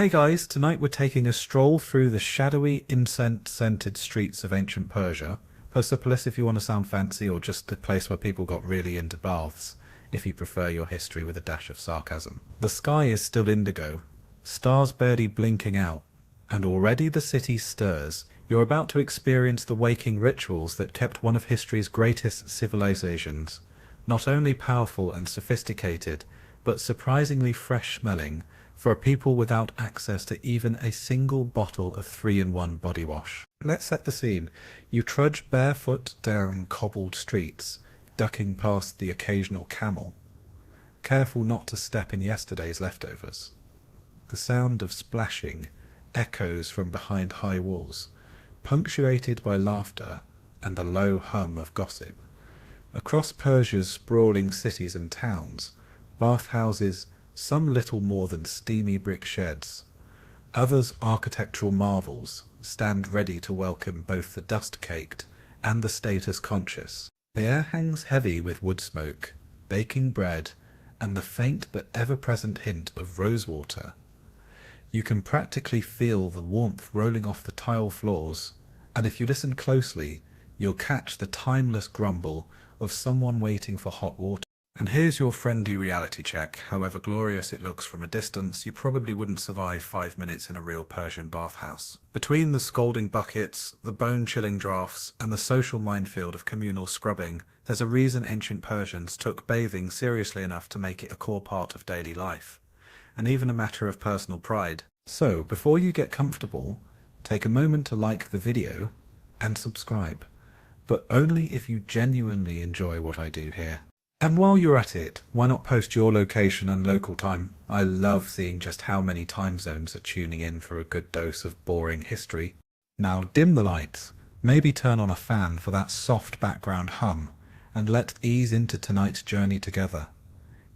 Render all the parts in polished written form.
Hey guys, tonight we're taking a stroll through the shadowy, incense-scented streets of ancient Persia. Persepolis if you want to sound fancy, or just the place where people got really into baths, if you prefer your history with a dash of sarcasm. The sky is still indigo, stars barely blinking out, and already the city stirs. You're about to experience the waking rituals that kept one of history's greatest civilizations, not only powerful and sophisticated, but surprisingly fresh-smelling, for a people without access to even a single bottle of 3-in-1 body wash. Let's set the scene. You trudge barefoot down cobbled streets, ducking past the occasional camel, careful not to step in yesterday's leftovers. The sound of splashing echoes from behind high walls, punctuated by laughter and the low hum of gossip. Across Persia's sprawling cities and towns, bathhouses, some little more than steamy brick sheds, others architectural marvels, stand ready to welcome both the dust-caked and the status-conscious. The air hangs heavy with wood smoke, baking bread, and the faint but ever-present hint of rosewater. You can practically feel the warmth rolling off the tile floors, and if you listen closely, you'll catch the timeless grumble of someone waiting for hot water. And here's your friendly reality check. However glorious it looks from a distance, you probably wouldn't survive 5 minutes in a real Persian bathhouse. Between the scalding buckets, the bone-chilling drafts, and the social minefield of communal scrubbing, there's a reason ancient Persians took bathing seriously enough to make it a core part of daily life, and even a matter of personal pride. So, before you get comfortable, take a moment to like the video and subscribe, but only if you genuinely enjoy what I do here. And while you're at it, why not post your location and local time? I love seeing just how many time zones are tuning in for a good dose of boring history. Now dim the lights, maybe turn on a fan for that soft background hum, and let's ease into tonight's journey together.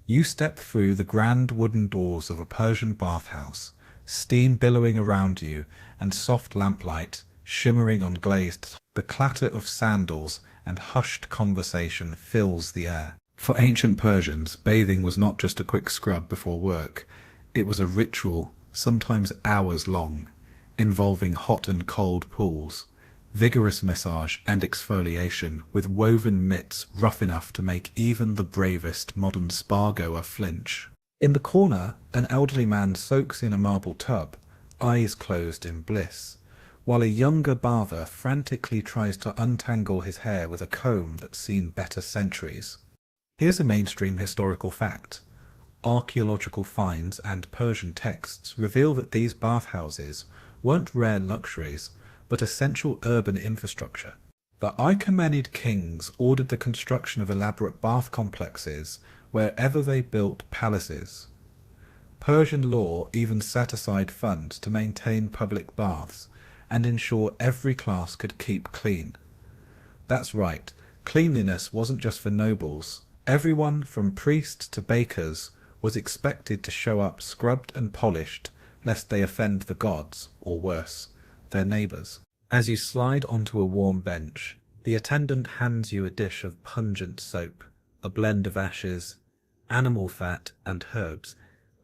You step through the grand wooden doors of a Persian bathhouse, steam billowing around you and soft lamplight shimmering on glazed. The clatter of sandals and hushed conversation fills the air. For ancient Persians, bathing was not just a quick scrub before work. It was a ritual, sometimes hours long, involving hot and cold pools, vigorous massage and exfoliation, with woven mitts rough enough to make even the bravest modern spa-goer flinch. In the corner, an elderly man soaks in a marble tub, eyes closed in bliss, while a younger bather frantically tries to untangle his hair with a comb that's seen better centuries. Here's a mainstream historical fact. Archaeological finds and Persian texts reveal that these bathhouses weren't rare luxuries, but essential urban infrastructure. The Achaemenid kings ordered the construction of elaborate bath complexes wherever they built palaces. Persian law even set aside funds to maintain public baths and ensure every class could keep clean. That's right, cleanliness wasn't just for nobles. Everyone from priests to bakers was expected to show up scrubbed and polished, lest they offend the gods, or worse, their neighbours. As you slide onto a warm bench, the attendant hands you a dish of pungent soap, a blend of ashes, animal fat and herbs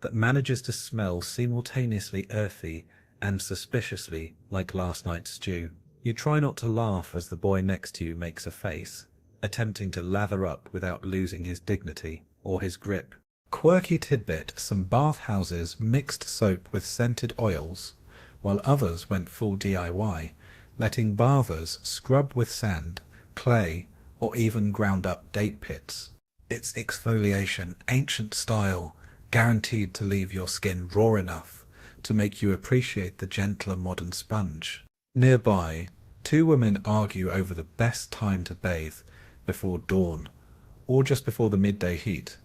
that manages to smell simultaneously earthy and suspiciously like last night's stew. You try not to laugh as the boy next to you makes a face, attempting to lather up without losing his dignity or his grip. Quirky tidbit, some bathhouses mixed soap with scented oils, while others went full DIY, letting bathers scrub with sand, clay, or even ground up date pits. It's exfoliation, ancient style, guaranteed to leave your skin raw enough to make you appreciate the gentler modern sponge. Nearby, two women argue over the best time to bathe, before dawn, or just before the midday heat.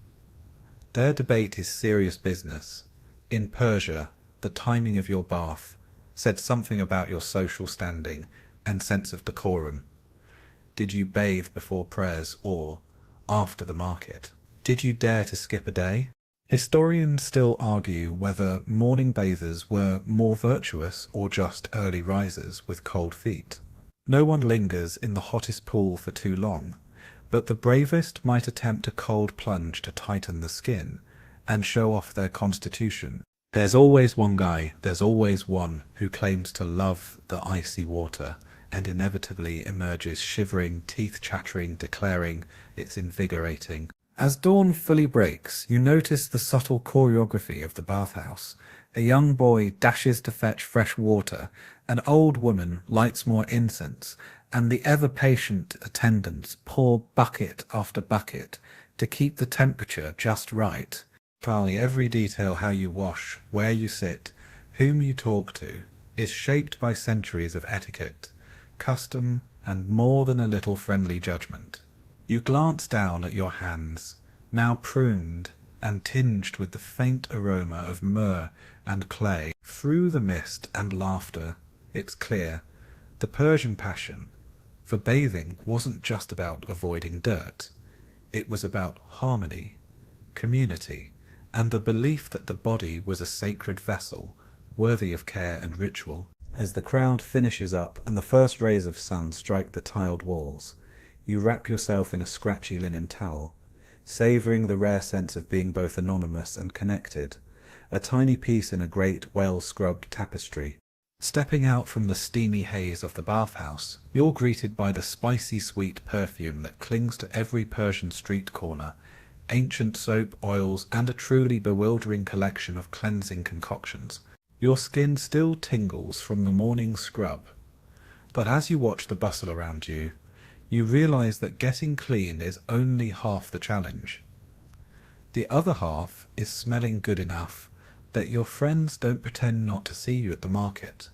Their debate is serious business. In Persia, the timing of your bath said something about your social standing and sense of decorum. Did you bathe before prayers or after the market? Did you dare to skip a day? Historians still argue whether morning bathers were more virtuous or just early risers with cold feet. No one lingers in the hottest pool for too long, but the bravest might attempt a cold plunge to tighten the skin and show off their constitution. There's always one guy, there's always one who claims to love the icy water and inevitably emerges shivering, teeth chattering, declaring it's invigorating. As dawn fully breaks, you notice the subtle choreography of the bathhouse. A young boy dashes to fetch fresh water, an old woman lights more incense, and the ever-patient attendants pour bucket after bucket to keep the temperature just right. Finally, every detail, how you wash, where you sit, whom you talk to, is shaped by centuries of etiquette, custom, and more than a little friendly judgment. You glance down at your hands, now pruned and tinged with the faint aroma of myrrh and clay. Through the mist and laughter, it's clear, the Persian passion for bathing wasn't just about avoiding dirt. It was about harmony, community, and the belief that the body was a sacred vessel, worthy of care and ritual. As the crowd finishes up and the first rays of sun strike the tiled walls, you wrap yourself in a scratchy linen towel, savouring the rare sense of being both anonymous and connected, a tiny piece in a great, well-scrubbed tapestry. Stepping out from the steamy haze of the bathhouse, you're greeted by the spicy sweet perfume that clings to every Persian street corner, ancient soap, oils, and a truly bewildering collection of cleansing concoctions. Your skin still tingles from the morning scrub, but as you watch the bustle around you, you realize that getting clean is only half the challenge. The other half is smelling good enough that your friends don't pretend not to see you at the market.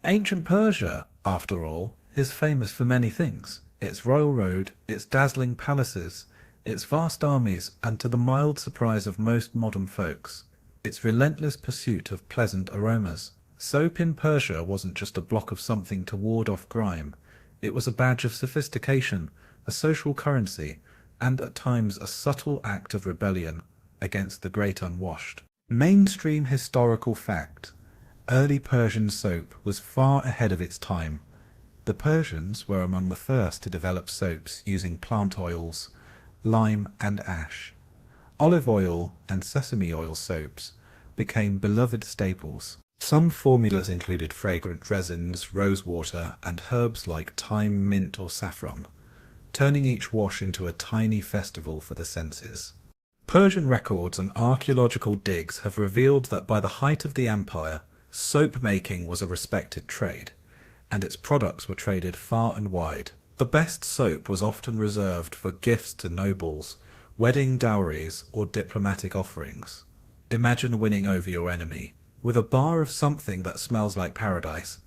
Ancient Persia, after all, is famous for many things. Its royal road, its dazzling palaces, its vast armies, and to the mild surprise of most modern folks, its relentless pursuit of pleasant aromas. Soap in Persia wasn't just a block of something to ward off grime. It was a badge of sophistication, a social currency, and at times a subtle act of rebellion against the great unwashed. Mainstream historical fact: early Persian soap was far ahead of its time. The Persians were among the first to develop soaps using plant oils, lime and ash. Olive oil and sesame oil soaps became beloved staples. Some formulas included fragrant resins, rosewater, and herbs like thyme, mint, or saffron, turning each wash into a tiny festival for the senses. Persian records and archaeological digs have revealed that by the height of the empire, soap making was a respected trade, and its products were traded far and wide. The best soap was often reserved for gifts to nobles, wedding dowries, or diplomatic offerings. Imagine winning over your enemy with a bar of something that smells like paradise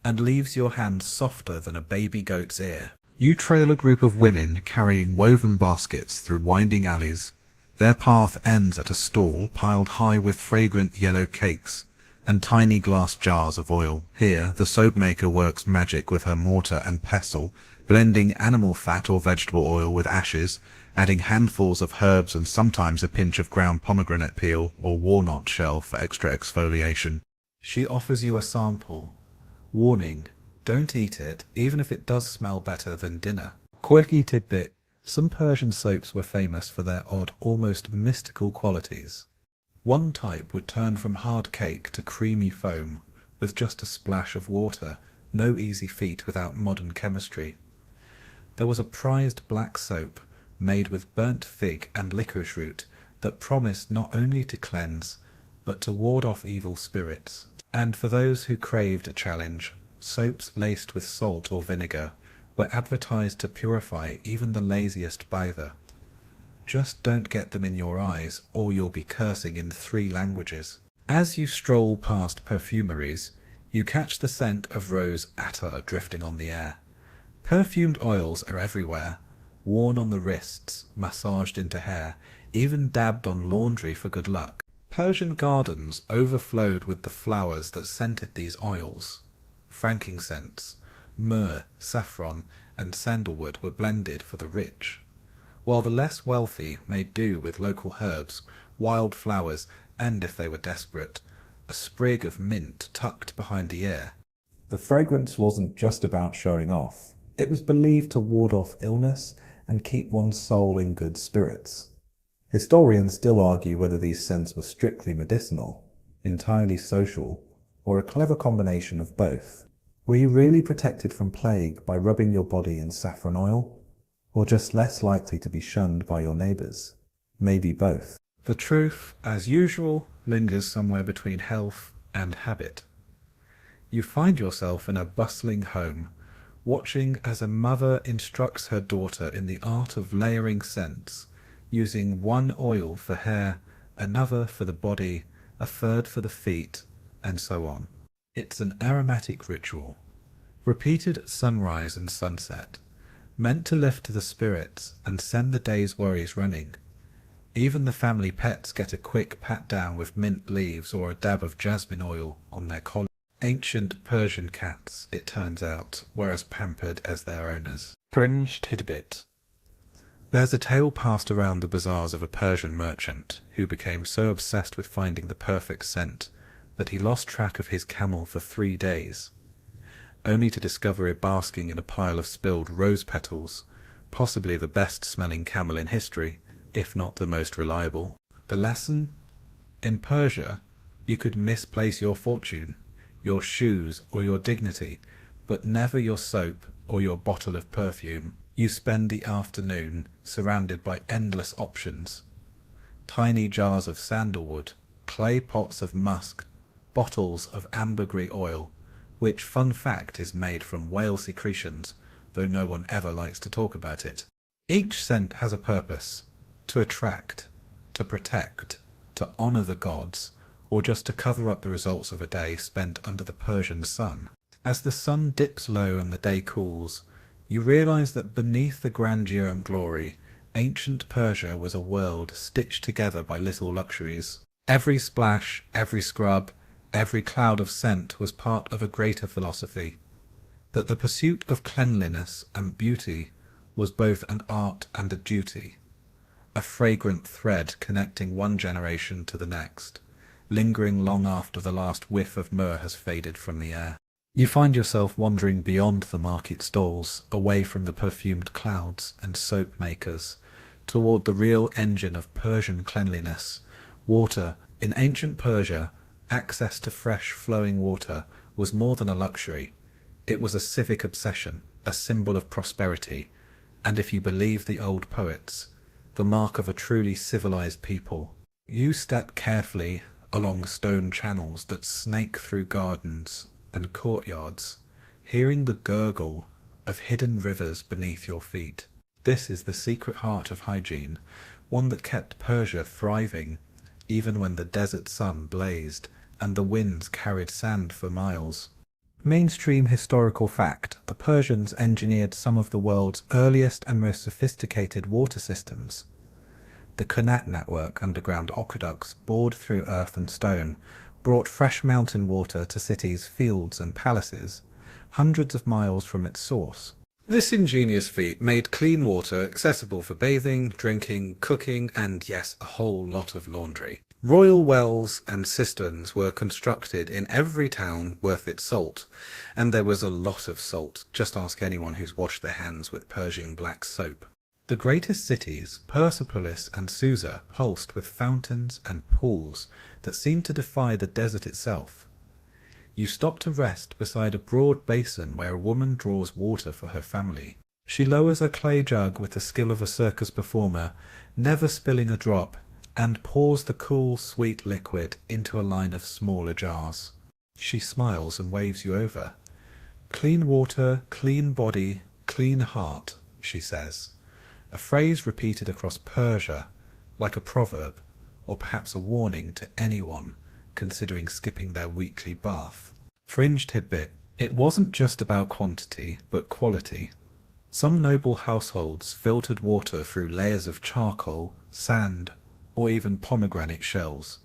and leaves your hand softer than a baby goat's ear. You trail a group of women carrying woven baskets through winding alleys. Their path ends at a stall piled high with fragrant yellow cakes and tiny glass jars of oil. Here, the soap maker works magic with her mortar and pestle, blending animal fat or vegetable oil with ashes, adding handfuls of herbs and sometimes a pinch of ground pomegranate peel or walnut shell for extra exfoliation. She offers you a sample. Warning: don't eat it, even if it does smell better than dinner. Quirky tidbit: some Persian soaps were famous for their odd, almost mystical qualities. One type would turn from hard cake to creamy foam with just a splash of water, no easy feat without modern chemistry. There was a prized black soap made with burnt fig and licorice root that promised not only to cleanse, but to ward off evil spirits. And for those who craved a challenge, soaps laced with salt or vinegar were advertised to purify even the laziest bather. Just don't get them in your eyes, or you'll be cursing in 3 languages. As you stroll past perfumeries, you catch the scent of rose attar drifting on the air. Perfumed oils are everywhere, worn on the wrists, massaged into hair, even dabbed on laundry for good luck. Persian gardens overflowed with the flowers that scented these oils. Frankincense, myrrh, saffron, and sandalwood were blended for the rich, while the less wealthy made do with local herbs, wild flowers, and, if they were desperate, a sprig of mint tucked behind the ear. The fragrance wasn't just about showing off. It was believed to ward off illness and keep one's soul in good spirits. Historians still argue whether these scents were strictly medicinal. entirely social, or a clever combination of both? Were you really protected from plague by rubbing your body in saffron oil, or just less likely to be shunned by your neighbours? Maybe both. The truth, as usual, lingers somewhere between health and habit. You find yourself in a bustling home, watching as a mother instructs her daughter in the art of layering scents, using one oil for hair, another for the body, a third for the feet, and so on. It's an aromatic ritual, repeated at sunrise and sunset, meant to lift the spirits and send the day's worries running. Even the family pets get a quick pat down with mint leaves or a dab of jasmine oil on their collar. Ancient Persian cats, it turns out, were as pampered as their owners. Fringe tidbit. There's a tale passed around the bazaars of a Persian merchant who became so obsessed with finding the perfect scent that he lost track of his camel for 3 days, only to discover it basking in a pile of spilled rose petals, possibly the best-smelling camel in history, if not the most reliable. The lesson? In Persia, you could misplace your fortune, your shoes or your dignity, but never your soap or your bottle of perfume. You spend the afternoon surrounded by endless options. Tiny jars of sandalwood, clay pots of musk, bottles of ambergris oil, which, fun fact, is made from whale secretions, though no one ever likes to talk about it. Each scent has a purpose: to attract, to protect, to honor the gods, or just to cover up the results of a day spent under the Persian sun. As the sun dips low and the day cools, you realize that beneath the grandeur and glory, ancient Persia was a world stitched together by little luxuries. Every splash, every scrub, every cloud of scent was part of a greater philosophy, that the pursuit of cleanliness and beauty was both an art and a duty, a fragrant thread connecting one generation to the next, lingering long after the last whiff of myrrh has faded from the air. You find yourself wandering beyond the market stalls, away from the perfumed clouds and soap makers, toward the real engine of Persian cleanliness, water. In ancient Persia, access to fresh, flowing water was more than a luxury. It was a civic obsession, a symbol of prosperity, and if you believe the old poets, the mark of a truly civilized people. You step carefully along stone channels that snake through gardens and courtyards, hearing the gurgle of hidden rivers beneath your feet. This is the secret heart of hygiene, one that kept Persia thriving, even when the desert sun blazed and the winds carried sand for miles. Mainstream historical fact: the Persians engineered some of the world's earliest and most sophisticated water systems. The Qanat network, underground aqueducts bored through earth and stone, brought fresh mountain water to cities, fields and palaces, hundreds of miles from its source. This ingenious feat made clean water accessible for bathing, drinking, cooking, and yes, a whole lot of laundry. Royal wells and cisterns were constructed in every town worth its salt, and there was a lot of salt. Just ask anyone who's washed their hands with Persian black soap. The greatest cities, Persepolis and Susa, pulsed with fountains and pools that seemed to defy the desert itself. You stop to rest beside a broad basin where a woman draws water for her family. She lowers a clay jug with the skill of a circus performer, never spilling a drop, and pours the cool, sweet liquid into a line of smaller jars. She smiles and waves you over. "Clean water, clean body, clean heart," she says. A phrase repeated across Persia, like a proverb, or perhaps a warning to anyone considering skipping their weekly bath. Fringe tidbit: it wasn't just about quantity, but quality. Some noble households filtered water through layers of charcoal, sand, or even pomegranate shells,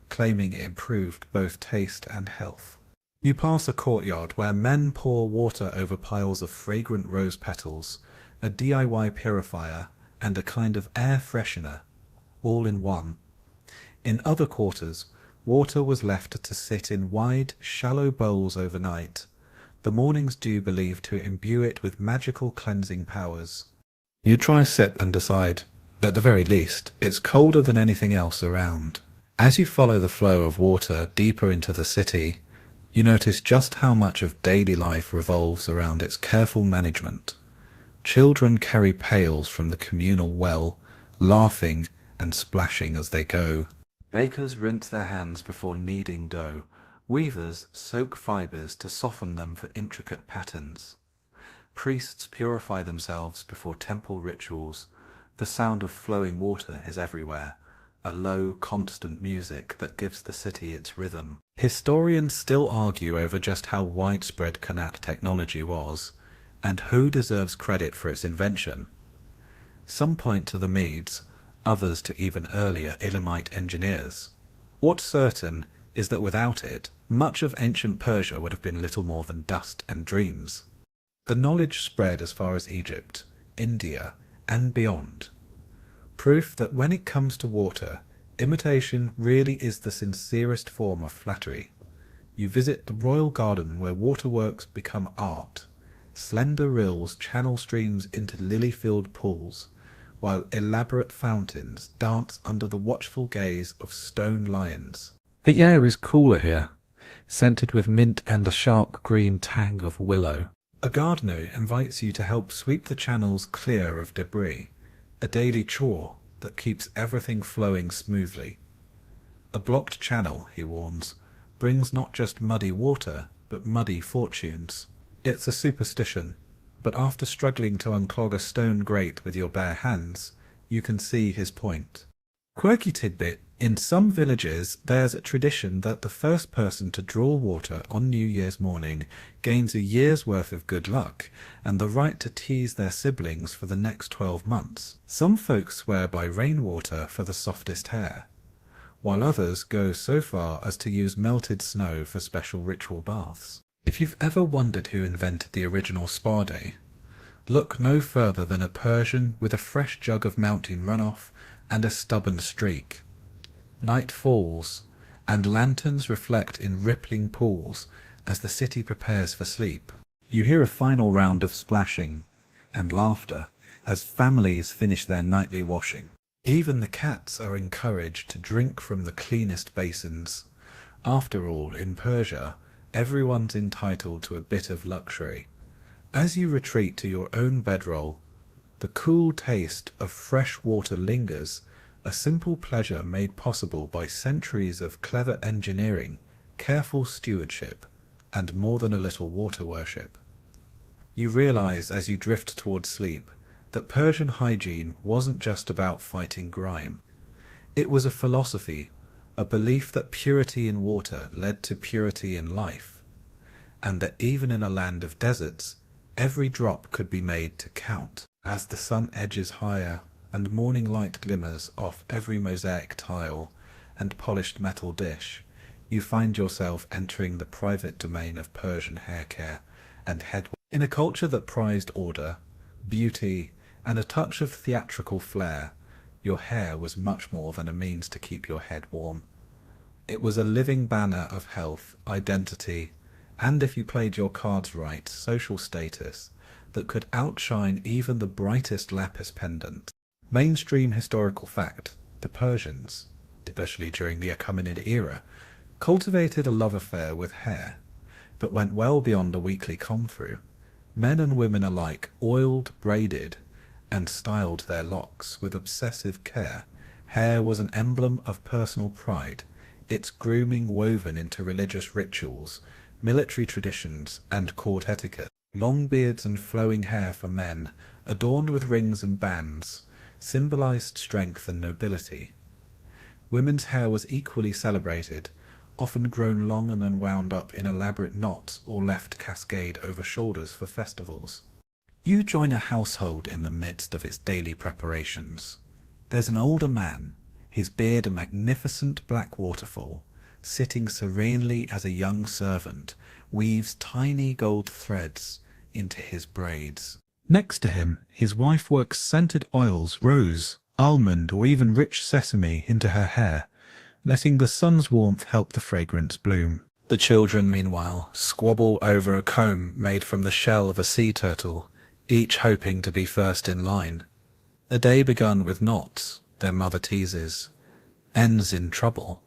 claiming it improved both taste and health. You pass a courtyard where men pour water over piles of fragrant rose petals, a DIY purifier, and a kind of air freshener, all in one. In other quarters, water was left to sit in wide, shallow bowls overnight, the morning's dew believed to imbue it with magical cleansing powers. You try a sip and decide, at the very least, it's colder than anything else around. As you follow the flow of water deeper into the city, you notice just how much of daily life revolves around its careful management. Children carry pails from the communal well, laughing and splashing as they go. Bakers rinse their hands before kneading dough. Weavers soak fibers to soften them for intricate patterns. Priests purify themselves before temple rituals. The sound of flowing water is everywhere, a low, constant music that gives the city its rhythm. Historians still argue over just how widespread Qanat technology was, and who deserves credit for its invention. Some point to the Medes, others to even earlier Elamite engineers. What's certain is that without it, much of ancient Persia would have been little more than dust and dreams. The knowledge spread as far as Egypt, India, and beyond. Proof that when it comes to water, imitation really is the sincerest form of flattery. You visit the royal garden where waterworks become art. Slender rills channel streams into lily-filled pools, while elaborate fountains dance under the watchful gaze of stone lions. The air is cooler here, scented with mint and a sharp green tang of willow. A gardener invites you to help sweep the channels clear of debris, a daily chore that keeps everything flowing smoothly. A blocked channel, he warns, brings not just muddy water, but muddy fortunes. It's a superstition, but after struggling to unclog a stone grate with your bare hands, you can see his point. Quirky tidbit, in some villages there's a tradition that the first person to draw water on New Year's morning gains a year's worth of good luck and the right to tease their siblings for the next 12 months. Some folks swear by rainwater for the softest hair, while others go so far as to use melted snow for special ritual baths. If you've ever wondered who invented the original spa day, look no further than a Persian with a fresh jug of mountain runoff and a stubborn streak. Night falls, and lanterns reflect in rippling pools as the city prepares for sleep. You hear a final round of splashing and laughter as families finish their nightly washing. Even the cats are encouraged to drink from the cleanest basins. After all, in Persia, everyone's entitled to a bit of luxury. As you retreat to your own bedroll, the cool taste of fresh water lingers, a simple pleasure made possible by centuries of clever engineering, careful stewardship, and more than a little water worship. You realize as you drift towards sleep that Persian hygiene wasn't just about fighting grime. It was a philosophy, a belief that purity in water led to purity in life, and that even in a land of deserts, every drop could be made to count. As the sun edges higher and morning light glimmers off every mosaic tile and polished metal dish, you find yourself entering the private domain of Persian hair care and head. In a culture that prized order, beauty, and a touch of theatrical flair, your hair was much more than a means to keep your head warm. It was a living banner of health, identity, and if you played your cards right, social status that could outshine even the brightest lapis pendant. Mainstream historical fact, the Persians, especially during the Achaemenid era, cultivated a love affair with hair, but went well beyond a weekly comb-through. Men and women alike oiled, braided, and styled their locks with obsessive care. Hair was an emblem of personal pride, its grooming woven into religious rituals, military traditions, and court etiquette. Long beards and flowing hair for men, adorned with rings and bands, symbolized strength and nobility. Women's hair was equally celebrated, often grown long and then wound up in elaborate knots or left cascade over shoulders for festivals. You join a household in the midst of its daily preparations. There's an older man, his beard a magnificent black waterfall, sitting serenely as a young servant weaves tiny gold threads into his braids. Next to him, his wife works scented oils, rose, almond, or even rich sesame into her hair, letting the sun's warmth help the fragrance bloom. The children, meanwhile, squabble over a comb made from the shell of a sea turtle, each hoping to be first in line. A day begun with knots, their mother teases, ends in trouble,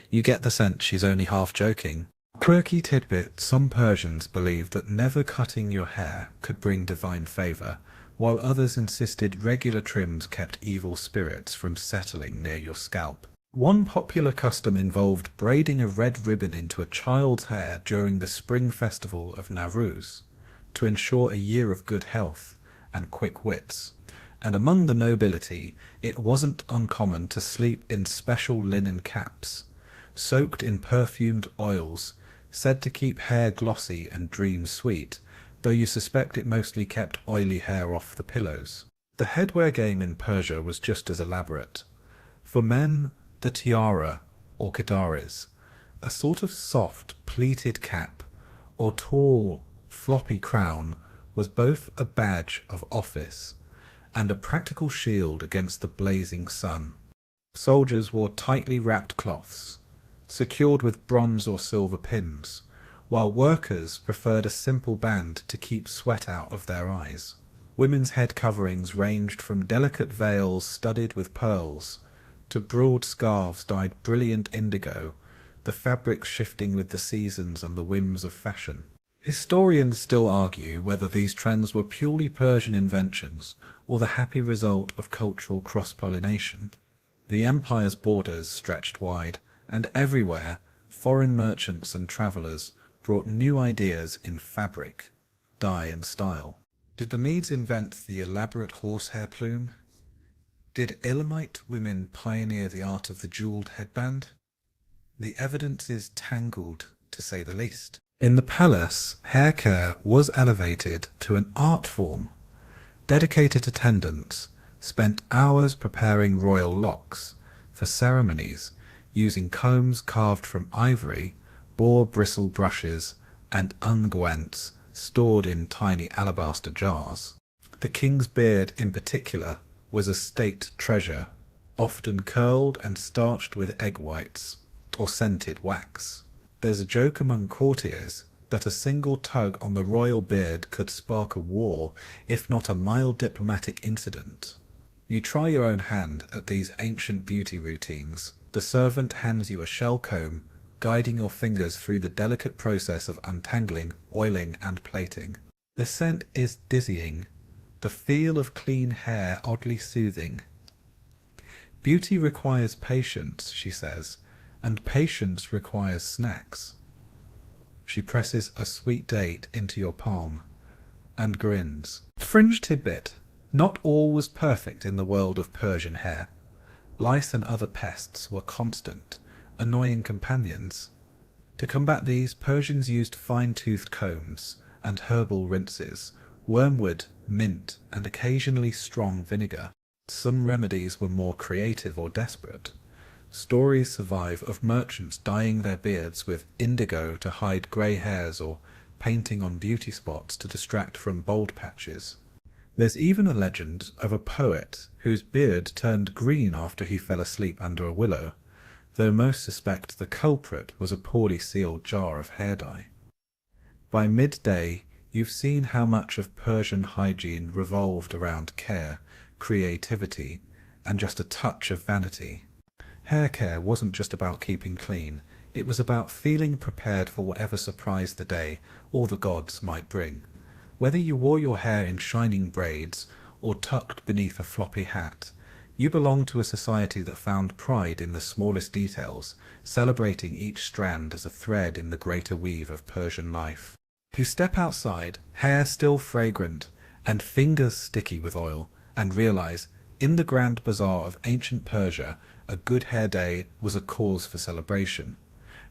You get the sense she's only half joking. Quirky tidbit: some Persians believed that never cutting your hair could bring divine favour, while others insisted regular trims kept evil spirits from settling near your scalp. One popular custom involved braiding a red ribbon into a child's hair during the spring festival of Nowruz to ensure a year of good health and quick wits. And among the nobility, it wasn't uncommon to sleep in special linen caps, soaked in perfumed oils, said to keep hair glossy and dreams sweet, though you suspect it mostly kept oily hair off the pillows. The headwear game in Persia was just as elaborate. For men, the tiara, or kadaris, a sort of soft, pleated cap, or tall, floppy crown, was both a badge of office and a practical shield against the blazing sun. Soldiers wore tightly wrapped cloths, secured with bronze or silver pins, while workers preferred a simple band to keep sweat out of their eyes. Women's head coverings ranged from delicate veils studded with pearls to broad scarves dyed brilliant indigo, the fabrics shifting with the seasons and the whims of fashion. Historians still argue whether these trends were purely Persian inventions or the happy result of cultural cross-pollination. The empire's borders stretched wide, and everywhere foreign merchants and travellers brought new ideas in fabric, dye and style. Did the Medes invent the elaborate horsehair plume? Did Elamite women pioneer the art of the jewelled headband? The evidence is tangled, to say the least. In the palace, hair care was elevated to an art form. Dedicated attendants spent hours preparing royal locks for ceremonies, using combs carved from ivory, boar bristle brushes, and unguents stored in tiny alabaster jars. The king's beard, in particular, was a state treasure, often curled and starched with egg whites or scented wax. There's a joke among courtiers that a single tug on the royal beard could spark a war, if not a mild diplomatic incident. You try your own hand at these ancient beauty routines. The servant hands you a shell comb, guiding your fingers through the delicate process of untangling, oiling, and plaiting. The scent is dizzying, the feel of clean hair oddly soothing. Beauty requires patience, she says, and patience requires snacks. She presses a sweet date into your palm and grins. Fringe tidbit: not all was perfect in the world of Persian hair. Lice and other pests were constant, annoying companions. To combat these, Persians used fine-toothed combs and herbal rinses, wormwood, mint, and occasionally strong vinegar. Some remedies were more creative or desperate. Stories survive of merchants dyeing their beards with indigo to hide grey hairs or painting on beauty spots to distract from bald patches. There's even a legend of a poet whose beard turned green after he fell asleep under a willow, though most suspect the culprit was a poorly sealed jar of hair dye. By midday, you've seen how much of Persian hygiene revolved around care, creativity, and just a touch of vanity. Hair care wasn't just about keeping clean, it was about feeling prepared for whatever surprise the day or the gods might bring. Whether you wore your hair in shining braids or tucked beneath a floppy hat, you belonged to a society that found pride in the smallest details, celebrating each strand as a thread in the greater weave of Persian life. You step outside, hair still fragrant, and fingers sticky with oil, and realize, in the grand bazaar of ancient Persia, a good hair day was a cause for celebration,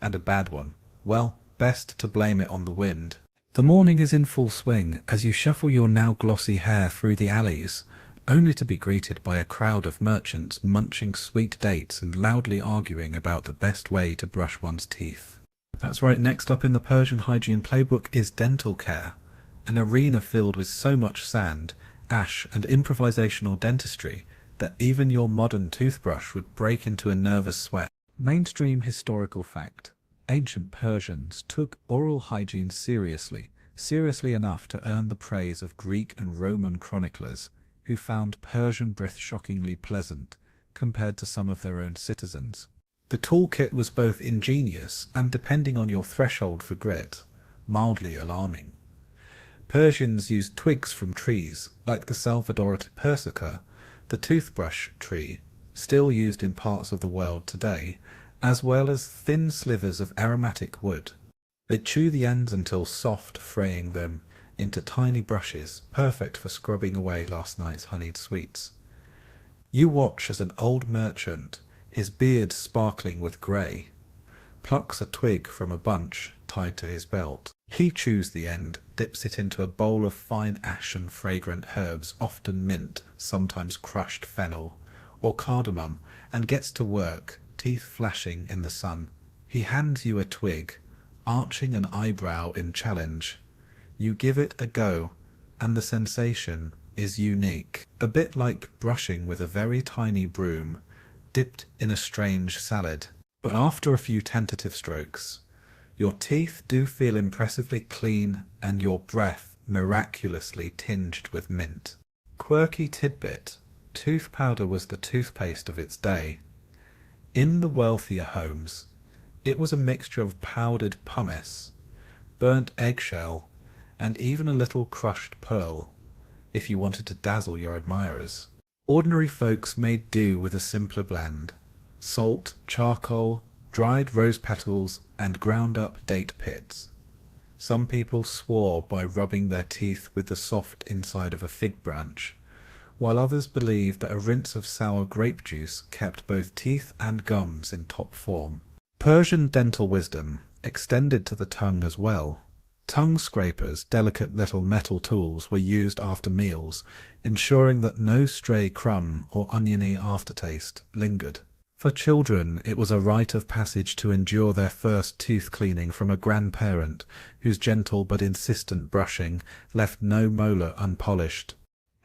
and a bad one, well, best to blame it on the wind. The morning is in full swing as you shuffle your now glossy hair through the alleys, only to be greeted by a crowd of merchants munching sweet dates and loudly arguing about the best way to brush one's teeth. That's right, next up in the Persian hygiene playbook is dental care, an arena filled with so much sand, ash, and improvisational dentistry that even your modern toothbrush would break into a nervous sweat. Mainstream historical fact: ancient Persians took oral hygiene seriously enough to earn the praise of Greek and Roman chroniclers, who found Persian breath shockingly pleasant compared to some of their own citizens. The toolkit was both ingenious and, depending on your threshold for grit, mildly alarming. Persians used twigs from trees, like the Salvadorita persica, the toothbrush tree, still used in parts of the world today, as well as thin slivers of aromatic wood. They'd chew the ends until soft, fraying them into tiny brushes, perfect for scrubbing away last night's honeyed sweets. You watch as an old merchant, his beard sparkling with grey, plucks a twig from a bunch tied to his belt. He chews the end, dips it into a bowl of fine ash and fragrant herbs, often mint, sometimes crushed fennel or cardamom, and gets to work, teeth flashing in the sun. He hands you a twig, arching an eyebrow in challenge. You give it a go, and the sensation is unique. A bit like brushing with a very tiny broom, dipped in a strange salad. But after a few tentative strokes, your teeth do feel impressively clean and your breath miraculously tinged with mint. Quirky tidbit: tooth powder was the toothpaste of its day. In the wealthier homes, it was a mixture of powdered pumice, burnt eggshell, and even a little crushed pearl, if you wanted to dazzle your admirers. Ordinary folks made do with a simpler blend: salt, charcoal, dried rose petals, and ground-up date pits. Some people swore by rubbing their teeth with the soft inside of a fig branch, while others believed that a rinse of sour grape juice kept both teeth and gums in top form. Persian dental wisdom extended to the tongue as well. Tongue scrapers, delicate little metal tools, were used after meals, ensuring that no stray crumb or oniony aftertaste lingered. For children, it was a rite of passage to endure their first tooth cleaning from a grandparent whose gentle but insistent brushing left no molar unpolished.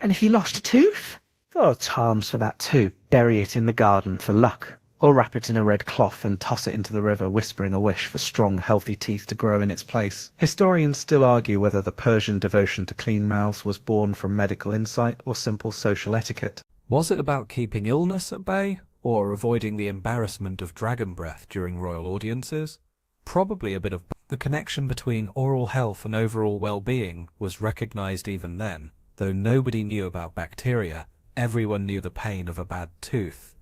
And if you lost a tooth? There are charms for that too. Bury it in the garden for luck, or wrap it in a red cloth and toss it into the river, whispering a wish for strong, healthy teeth to grow in its place. Historians still argue whether the Persian devotion to clean mouths was born from medical insight or simple social etiquette. Was it about keeping illness at bay, or avoiding the embarrassment of dragon breath during royal audiences? Probably a bit of both. The connection between oral health and overall well-being was recognized even then. Though nobody knew about bacteria, everyone knew the pain of a bad tooth,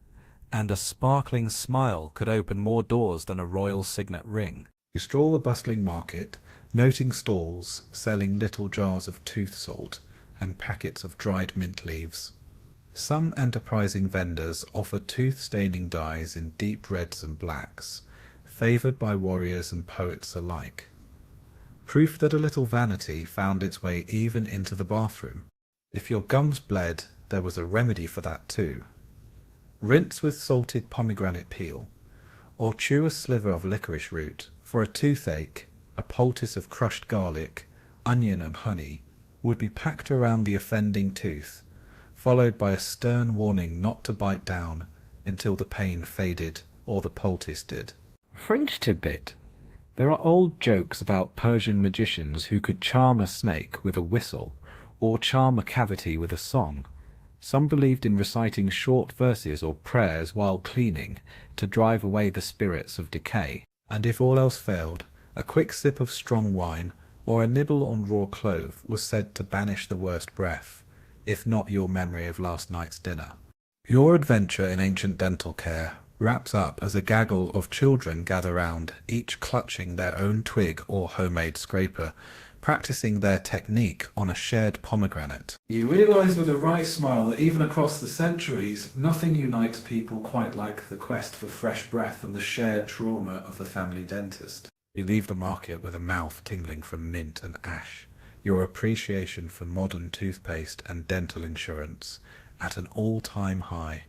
and a sparkling smile could open more doors than a royal signet ring. You stroll the bustling market, noting stalls selling little jars of tooth salt and packets of dried mint leaves. Some enterprising vendors offer tooth-staining dyes in deep reds and blacks, favoured by warriors and poets alike. Proof that a little vanity found its way even into the bathroom. If your gums bled, there was a remedy for that too. Rinse with salted pomegranate peel, or chew a sliver of licorice root. For a toothache, a poultice of crushed garlic, onion and honey would be packed around the offending tooth, followed by a stern warning not to bite down until the pain faded or the poultice did. Fringe tidbit: there are old jokes about Persian magicians who could charm a snake with a whistle, or charm a cavity with a song. Some believed in reciting short verses or prayers while cleaning to drive away the spirits of decay. And if all else failed, a quick sip of strong wine or a nibble on raw clove was said to banish the worst breath, if not your memory of last night's dinner. Your adventure in ancient dental care wraps up as a gaggle of children gather round, each clutching their own twig or homemade scraper, practicing their technique on a shared pomegranate. You realise with a wry smile that even across the centuries, nothing unites people quite like the quest for fresh breath and the shared trauma of the family dentist. You leave the market with a mouth tingling from mint and ash, your appreciation for modern toothpaste and dental insurance at an all-time high.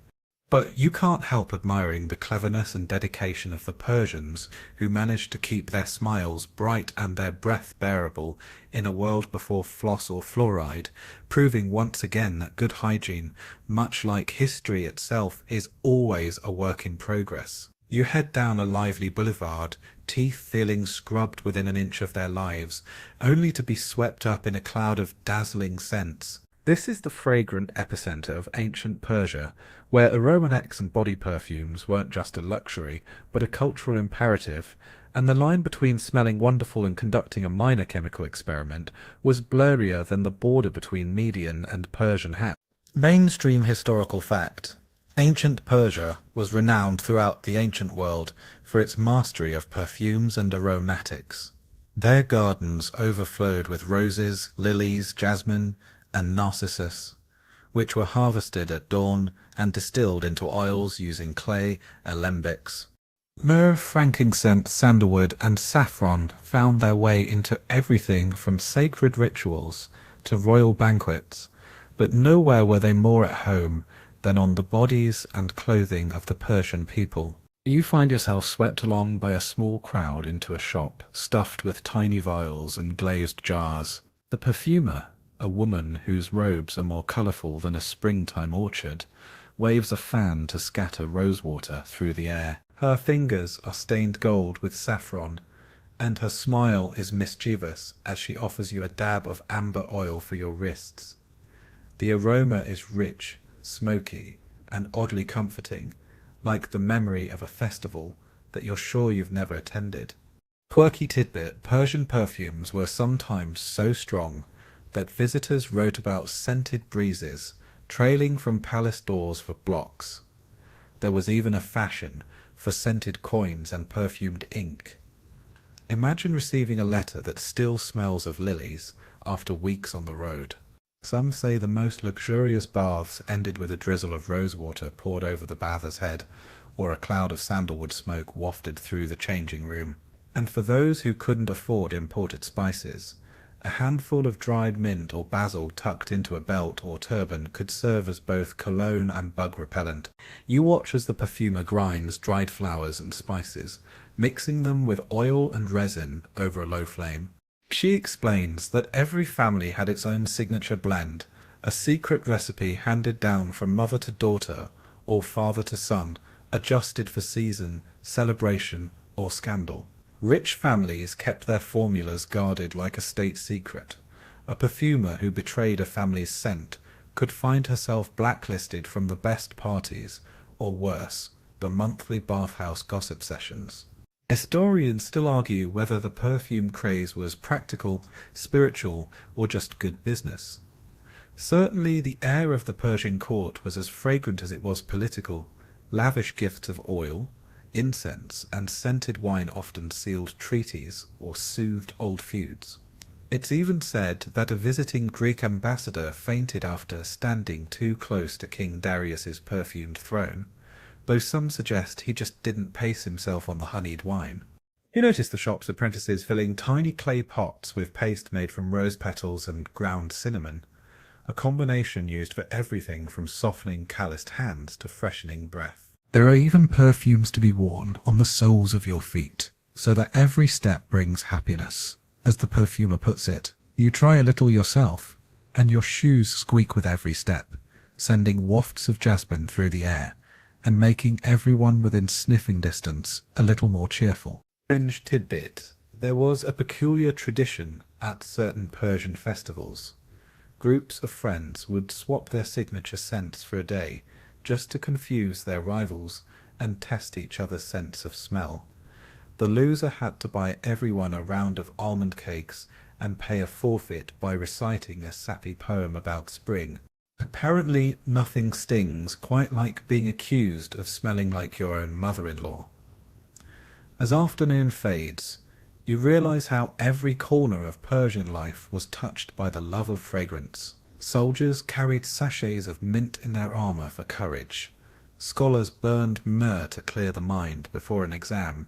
But you can't help admiring the cleverness and dedication of the Persians, who managed to keep their smiles bright and their breath bearable in a world before floss or fluoride, proving once again that good hygiene, much like history itself, is always a work in progress. You head down a lively boulevard, teeth feeling scrubbed within an inch of their lives, only to be swept up in a cloud of dazzling scents. This is the fragrant epicenter of ancient Persia, where aromatics and body perfumes weren't just a luxury, but a cultural imperative, and the line between smelling wonderful and conducting a minor chemical experiment was blurrier than the border between Median and Persian hat. Mainstream historical fact. Ancient Persia was renowned throughout the ancient world for its mastery of perfumes and aromatics. Their gardens overflowed with roses, lilies, jasmine, and narcissus, which were harvested at dawn and distilled into oils using clay alembics. Myrrh, frankincense, sandalwood, and saffron found their way into everything from sacred rituals to royal banquets, but nowhere were they more at home than on the bodies and clothing of the Persian people. You find yourself swept along by a small crowd into a shop stuffed with tiny vials and glazed jars. The perfumer, a woman whose robes are more colourful than a springtime orchard, waves a fan to scatter rosewater through the air. Her fingers are stained gold with saffron, and her smile is mischievous as she offers you a dab of amber oil for your wrists. The aroma is rich, smoky, and oddly comforting, like the memory of a festival that you're sure you've never attended. Quirky tidbit: Persian perfumes were sometimes so strong that visitors wrote about scented breezes trailing from palace doors for blocks. There was even a fashion for scented coins and perfumed ink. Imagine receiving a letter that still smells of lilies after weeks on the road. Some say the most luxurious baths ended with a drizzle of rosewater poured over the bather's head, or a cloud of sandalwood smoke wafted through the changing room. And for those who couldn't afford imported spices, a handful of dried mint or basil tucked into a belt or turban could serve as both cologne and bug repellent. You watch as the perfumer grinds dried flowers and spices, mixing them with oil and resin over a low flame. She explains that every family had its own signature blend, a secret recipe handed down from mother to daughter or father to son, adjusted for season, celebration, or scandal. Rich families kept their formulas guarded like a state secret. A perfumer who betrayed a family's scent could find herself blacklisted from the best parties, or worse, the monthly bathhouse gossip sessions. Historians still argue whether the perfume craze was practical, spiritual, or just good business. Certainly the air of the Persian court was as fragrant as it was political. Lavish gifts of oil, incense, and scented wine often sealed treaties or soothed old feuds. It's even said that a visiting Greek ambassador fainted after standing too close to King Darius's perfumed throne, though some suggest he just didn't pace himself on the honeyed wine. You notice the shop's apprentices filling tiny clay pots with paste made from rose petals and ground cinnamon, a combination used for everything from softening calloused hands to freshening breath. There are even perfumes to be worn on the soles of your feet, so that every step brings happiness. As the perfumer puts it, you try a little yourself, and your shoes squeak with every step, sending wafts of jasmine through the air, and making everyone within sniffing distance a little more cheerful. Fringe tidbit: there was a peculiar tradition at certain Persian festivals. Groups of friends would swap their signature scents for a day, just to confuse their rivals and test each other's sense of smell. The loser had to buy everyone a round of almond cakes and pay a forfeit by reciting a sappy poem about spring. Apparently nothing stings quite like being accused of smelling like your own mother-in-law. As afternoon fades, you realize how every corner of Persian life was touched by the love of fragrance. Soldiers carried sachets of mint in their armor for courage. Scholars burned myrrh to clear the mind before an exam.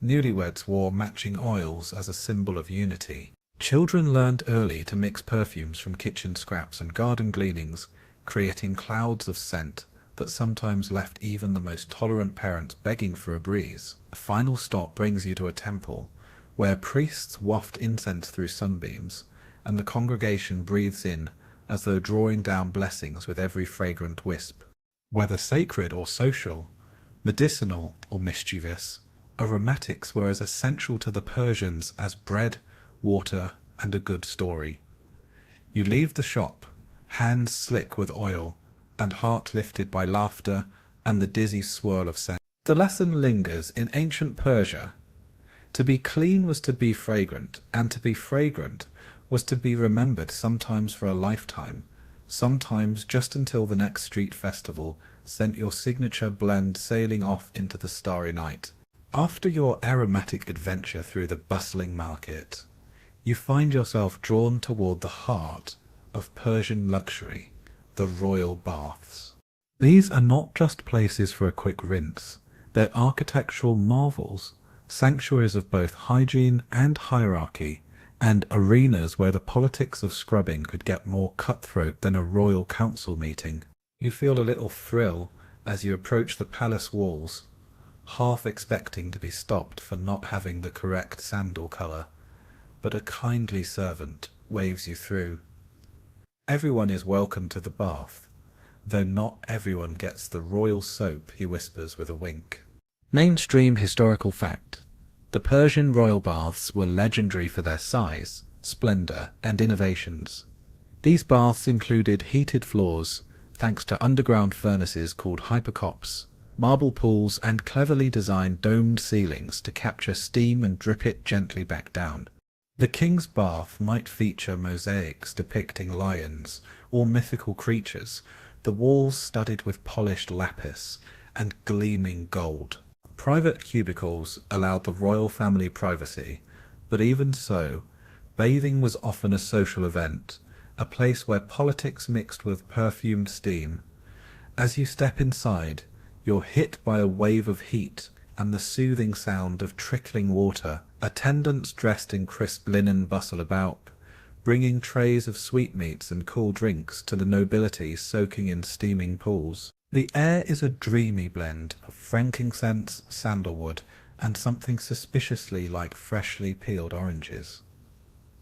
Newlyweds wore matching oils as a symbol of unity. Children learned early to mix perfumes from kitchen scraps and garden gleanings, creating clouds of scent that sometimes left even the most tolerant parents begging for a breeze. The final stop brings you to a temple, where priests waft incense through sunbeams, and the congregation breathes in as though drawing down blessings with every fragrant wisp. Whether sacred or social, medicinal or mischievous, aromatics were as essential to the Persians as bread, water, and a good story. You leave the shop, hands slick with oil, and heart lifted by laughter and the dizzy swirl of sound. The lesson lingers in ancient Persia. To be clean was to be fragrant, and to be fragrant was to be remembered, sometimes for a lifetime, sometimes just until the next street festival sent your signature blend sailing off into the starry night. After your aromatic adventure through the bustling market, you find yourself drawn toward the heart of Persian luxury, the royal baths. These are not just places for a quick rinse, they're architectural marvels, sanctuaries of both hygiene and hierarchy, and arenas where the politics of scrubbing could get more cutthroat than a royal council meeting. You feel a little thrill as you approach the palace walls, half expecting to be stopped for not having the correct sandal colour, but a kindly servant waves you through. Everyone is welcome to the bath, though not everyone gets the royal soap, he whispers with a wink. Mainstream historical fact. The Persian royal baths were legendary for their size, splendour and innovations. These baths included heated floors, thanks to underground furnaces called hypercops, marble pools and cleverly designed domed ceilings to capture steam and drip it gently back down. The king's bath might feature mosaics depicting lions or mythical creatures, the walls studded with polished lapis and gleaming gold. Private cubicles allowed the royal family privacy, but even so, bathing was often a social event, a place where politics mixed with perfumed steam. As you step inside, you're hit by a wave of heat and the soothing sound of trickling water. Attendants dressed in crisp linen bustle about, bringing trays of sweetmeats and cool drinks to the nobility soaking in steaming pools. The air is a dreamy blend of frankincense, sandalwood, and something suspiciously like freshly peeled oranges.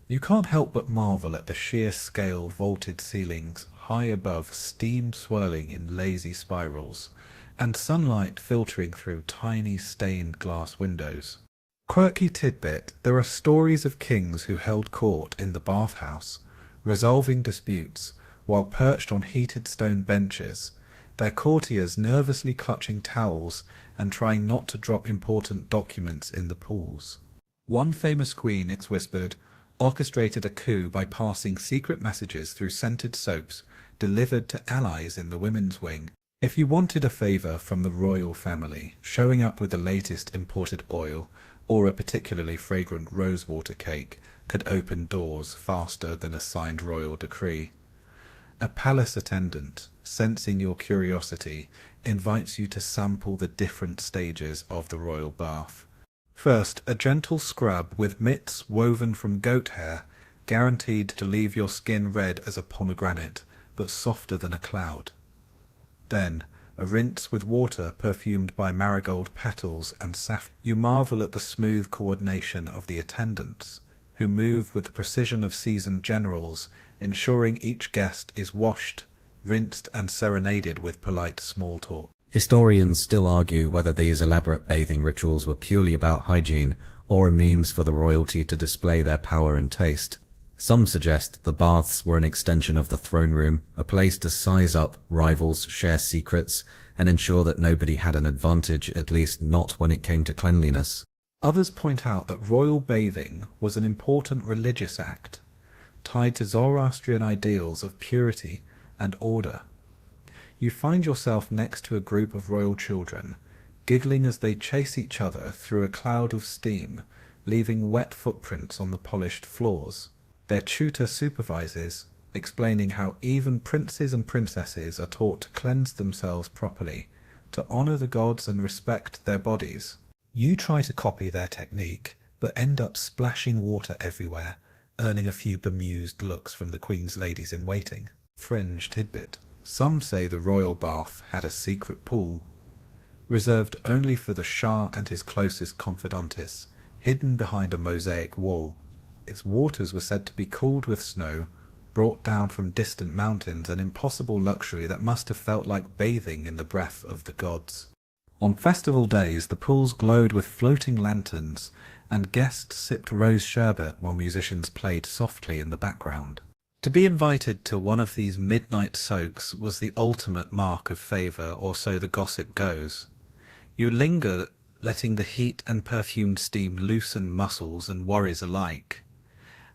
You can't help but marvel at the sheer scale vaulted ceilings high above, steam swirling in lazy spirals, and sunlight filtering through tiny stained glass windows. Quirky tidbit, there are stories of kings who held court in the bathhouse, resolving disputes, while perched on heated stone benches, their courtiers nervously clutching towels and trying not to drop important documents in the pools. One famous queen, it's whispered, orchestrated a coup by passing secret messages through scented soaps delivered to allies in the women's wing. If you wanted a favour from the royal family, showing up with the latest imported oil or a particularly fragrant rosewater cake could open doors faster than a signed royal decree. A palace attendant, sensing your curiosity, invites you to sample the different stages of the royal bath. First, a gentle scrub with mitts woven from goat hair, guaranteed to leave your skin red as a pomegranate, but softer than a cloud. Then, a rinse with water perfumed by marigold petals and saffron. You marvel at the smooth coordination of the attendants, who move with the precision of seasoned generals, ensuring each guest is washed, rinsed and serenaded with polite small talk. Historians still argue whether these elaborate bathing rituals were purely about hygiene or a means for the royalty to display their power and taste. Some suggest the baths were an extension of the throne room, a place to size up rivals, share secrets, and ensure that nobody had an advantage, at least not when it came to cleanliness. Others point out that royal bathing was an important religious act, tied to Zoroastrian ideals of purity and order. You find yourself next to a group of royal children, giggling as they chase each other through a cloud of steam, leaving wet footprints on the polished floors. Their tutor supervises, explaining how even princes and princesses are taught to cleanse themselves properly, to honour the gods and respect their bodies. You try to copy their technique, but end up splashing water everywhere, earning a few bemused looks from the Queen's ladies in waiting. Fringe tidbit. Some say the royal bath had a secret pool, reserved only for the Shah and his closest confidantes, hidden behind a mosaic wall. Its waters were said to be cooled with snow, brought down from distant mountains, an impossible luxury that must have felt like bathing in the breath of the gods. On festival days, the pools glowed with floating lanterns, and guests sipped rose sherbet while musicians played softly in the background. To be invited to one of these midnight soaks was the ultimate mark of favour, or so the gossip goes. You linger, letting the heat and perfumed steam loosen muscles and worries alike.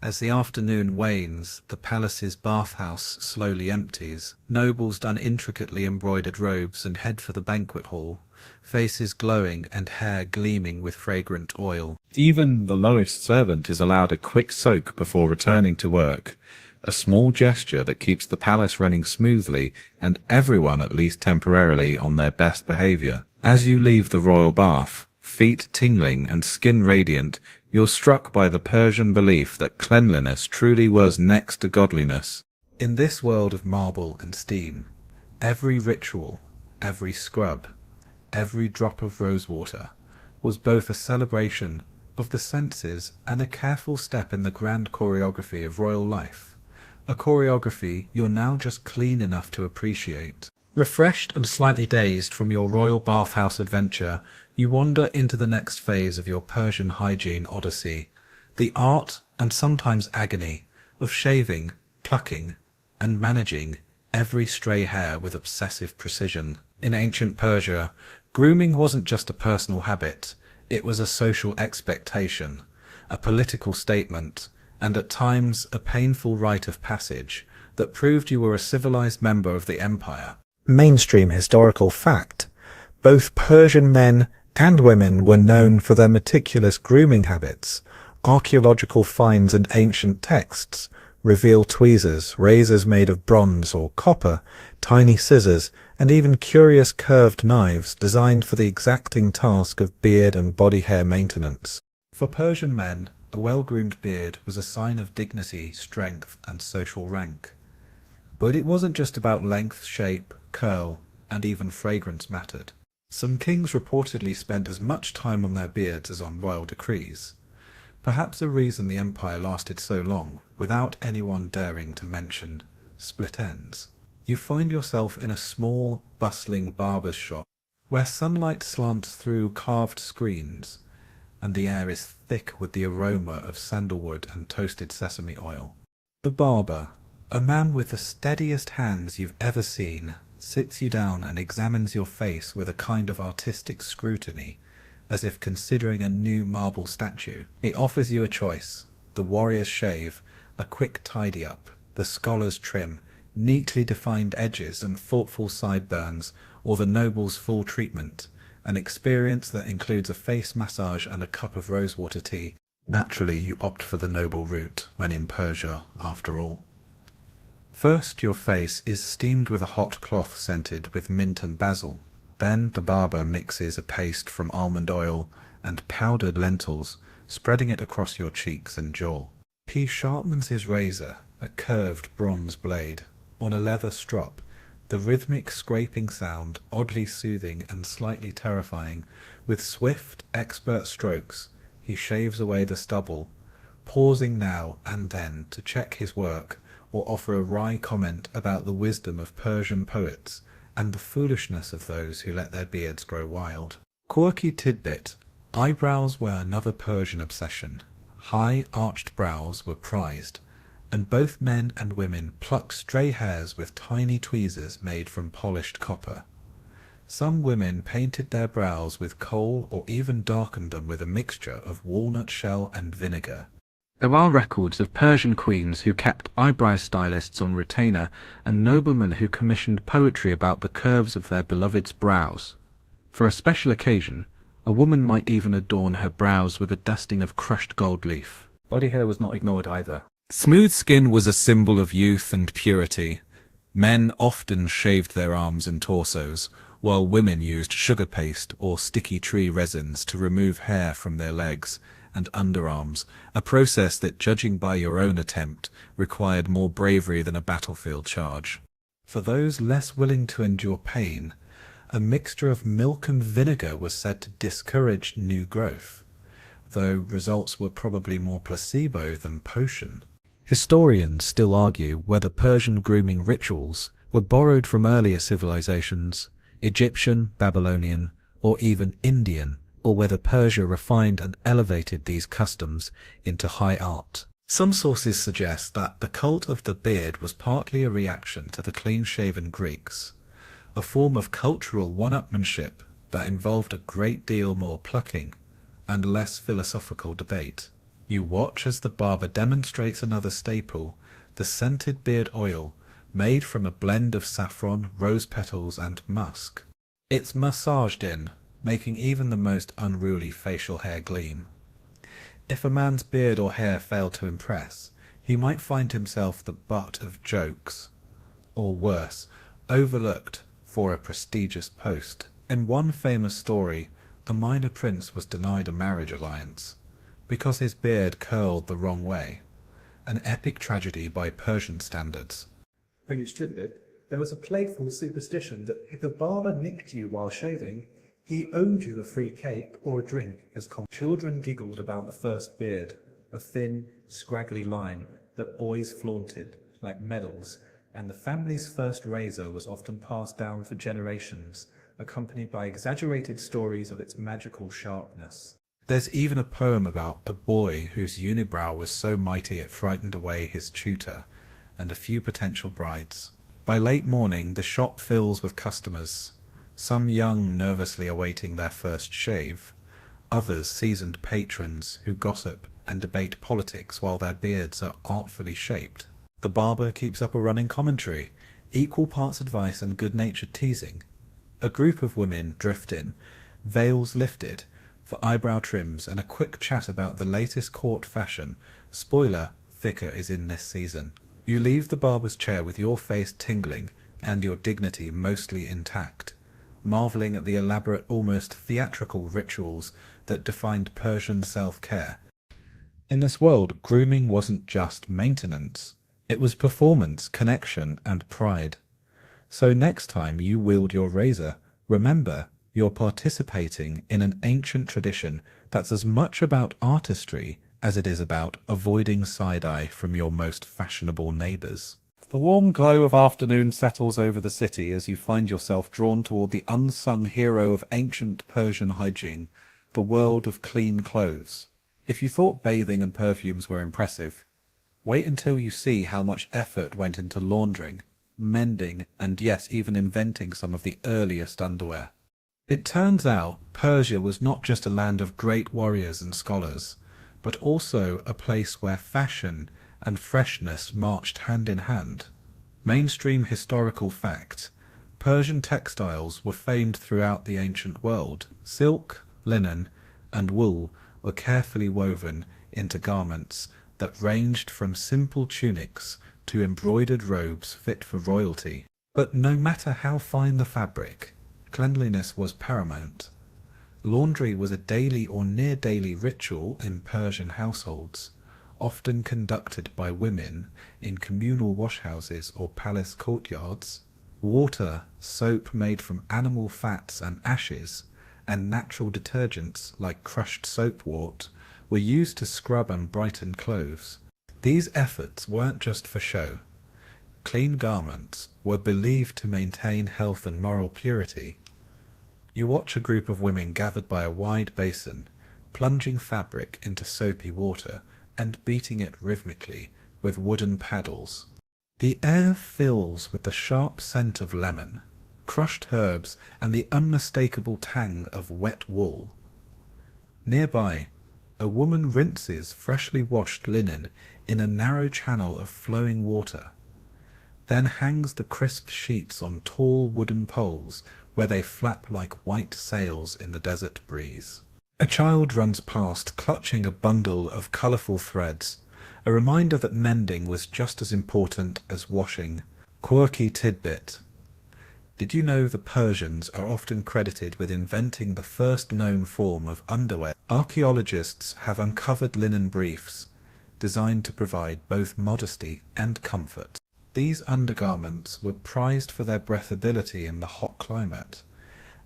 As the afternoon wanes, the palace's bathhouse slowly empties. Nobles don intricately embroidered robes and head for the banquet hall, faces glowing and hair gleaming with fragrant oil. Even the lowest servant is allowed a quick soak before returning to work, a small gesture that keeps the palace running smoothly and everyone at least temporarily on their best behaviour. As you leave the royal bath, feet tingling and skin radiant, you're struck by the Persian belief that cleanliness truly was next to godliness. In this world of marble and steam, every ritual, every scrub, every drop of rosewater was both a celebration of the senses and a careful step in the grand choreography of royal life. A choreography you're now just clean enough to appreciate. Refreshed and slightly dazed from your royal bathhouse adventure, you wander into the next phase of your Persian hygiene odyssey, the art, and sometimes agony, of shaving, plucking, and managing every stray hair with obsessive precision. In ancient Persia, grooming wasn't just a personal habit, it was a social expectation, a political statement, and at times a painful rite of passage that proved you were a civilized member of the empire. Mainstream historical fact: both Persian men and women were known for their meticulous grooming habits. Archaeological finds and ancient texts reveal tweezers, razors made of bronze or copper, tiny scissors, and even curious curved knives designed for the exacting task of beard and body hair maintenance. For Persian men, a well-groomed beard was a sign of dignity, strength, and social rank. But it wasn't just about length, shape, curl, and even fragrance mattered. Some kings reportedly spent as much time on their beards as on royal decrees. Perhaps a reason the empire lasted so long, without anyone daring to mention split ends. You find yourself in a small, bustling barber's shop, where sunlight slants through carved screens, and the air is thick with the aroma of sandalwood and toasted sesame oil. The barber, a man with the steadiest hands you've ever seen, sits you down and examines your face with a kind of artistic scrutiny, as if considering a new marble statue. He offers you a choice: the warrior's shave, a quick tidy-up, the scholar's trim, neatly defined edges and thoughtful sideburns, or the noble's full treatment, an experience that includes a face massage and a cup of rosewater tea. Naturally, you opt for the noble route when in Persia, after all. First, your face is steamed with a hot cloth scented with mint and basil. Then the barber mixes a paste from almond oil and powdered lentils, spreading it across your cheeks and jaw. He sharpens his razor, a curved bronze blade, on a leather strop, the rhythmic scraping sound oddly soothing and slightly terrifying. With swift, expert strokes, he shaves away the stubble, pausing now and then to check his work or offer a wry comment about the wisdom of Persian poets and the foolishness of those who let their beards grow wild. Quirky tidbit: eyebrows were another Persian obsession. High, arched brows were prized, and both men and women plucked stray hairs with tiny tweezers made from polished copper. Some women painted their brows with coal or even darkened them with a mixture of walnut shell and vinegar. There are records of Persian queens who kept eyebrow stylists on retainer and noblemen who commissioned poetry about the curves of their beloved's brows. For a special occasion, a woman might even adorn her brows with a dusting of crushed gold leaf. Body hair was not ignored either. Smooth skin was a symbol of youth and purity. Men often shaved their arms and torsos, while women used sugar paste or sticky tree resins to remove hair from their legs and underarms, a process that, judging by your own attempt, required more bravery than a battlefield charge. For those less willing to endure pain, a mixture of milk and vinegar was said to discourage new growth, though results were probably more placebo than potion. Historians still argue whether Persian grooming rituals were borrowed from earlier civilizations, Egyptian, Babylonian, or even Indian, or whether Persia refined and elevated these customs into high art. Some sources suggest that the cult of the beard was partly a reaction to the clean-shaven Greeks, a form of cultural one-upmanship that involved a great deal more plucking and less philosophical debate. You watch as the barber demonstrates another staple, the scented beard oil, made from a blend of saffron, rose petals, and musk. It's massaged in, making even the most unruly facial hair gleam. If a man's beard or hair failed to impress, he might find himself the butt of jokes, or worse, overlooked for a prestigious post. In one famous story, a minor prince was denied a marriage alliance because his beard curled the wrong way, an epic tragedy by Persian standards. When you stripped it, there was a playful superstition that if a barber nicked you while shaving, he owed you a free cake or a drink as children giggled about the first beard, a thin, scraggly line that boys flaunted like medals, and the family's first razor was often passed down for generations, accompanied by exaggerated stories of its magical sharpness. There's even a poem about a boy whose unibrow was so mighty it frightened away his tutor and a few potential brides. By late morning, the shop fills with customers, some young, nervously awaiting their first shave, others seasoned patrons who gossip and debate politics while their beards are artfully shaped. The barber keeps up a running commentary, equal parts advice and good-natured teasing. A group of women drift in, veils lifted, for eyebrow trims and a quick chat about the latest court fashion. Spoiler, thicker is in this season. You leave the barber's chair with your face tingling and your dignity mostly intact, marveling at the elaborate, almost theatrical rituals that defined Persian self-care. In this world, grooming wasn't just maintenance. It was performance, connection, and pride. So next time you wield your razor, remember, you're participating in an ancient tradition that's as much about artistry as it is about avoiding side-eye from your most fashionable neighbours. The warm glow of afternoon settles over the city as you find yourself drawn toward the unsung hero of ancient Persian hygiene, the world of clean clothes. If you thought bathing and perfumes were impressive, wait until you see how much effort went into laundering, mending, and yes, even inventing some of the earliest underwear. It turns out Persia was not just a land of great warriors and scholars, but also a place where fashion and freshness marched hand in hand. Mainstream historical fact: Persian textiles were famed throughout the ancient world. Silk, linen, and wool were carefully woven into garments that ranged from simple tunics to embroidered robes fit for royalty. But no matter how fine the fabric, cleanliness was paramount. Laundry was a daily or near-daily ritual in Persian households, often conducted by women in communal washhouses or palace courtyards. Water, soap made from animal fats and ashes, and natural detergents like crushed soapwort were used to scrub and brighten clothes. These efforts weren't just for show. Clean garments were believed to maintain health and moral purity. You watch a group of women gathered by a wide basin, plunging fabric into soapy water and beating it rhythmically with wooden paddles. The air fills with the sharp scent of lemon, crushed herbs, and the unmistakable tang of wet wool. Nearby, a woman rinses freshly washed linen in a narrow channel of flowing water, then hangs the crisp sheets on tall wooden poles where they flap like white sails in the desert breeze. A child runs past clutching a bundle of colourful threads, a reminder that mending was just as important as washing. Quirky tidbit: did you know the Persians are often credited with inventing the first known form of underwear? Archaeologists have uncovered linen briefs designed to provide both modesty and comfort. These undergarments were prized for their breathability in the hot climate,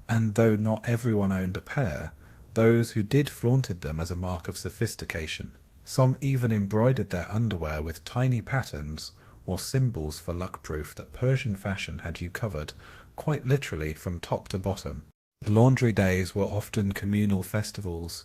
and though not everyone owned a pair, those who did flaunted them as a mark of sophistication. Some even embroidered their underwear with tiny patterns or symbols for luck-proof that Persian fashion had you covered, quite literally from top to bottom. Laundry days were often communal festivals.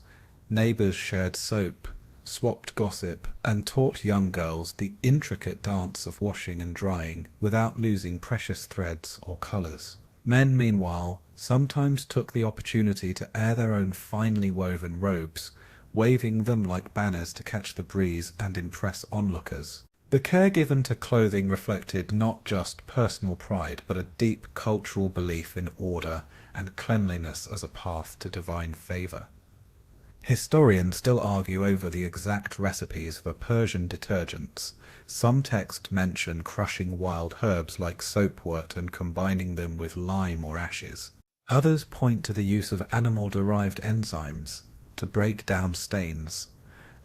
Neighbours shared soap, swapped gossip, and taught young girls the intricate dance of washing and drying without losing precious threads or colours. Men, meanwhile, sometimes took the opportunity to air their own finely woven robes, waving them like banners to catch the breeze and impress onlookers. The care given to clothing reflected not just personal pride, but a deep cultural belief in order and cleanliness as a path to divine favour. Historians still argue over the exact recipes for Persian detergents. Some texts mention crushing wild herbs like soapwort and combining them with lime or ashes. Others point to the use of animal-derived enzymes to break down stains,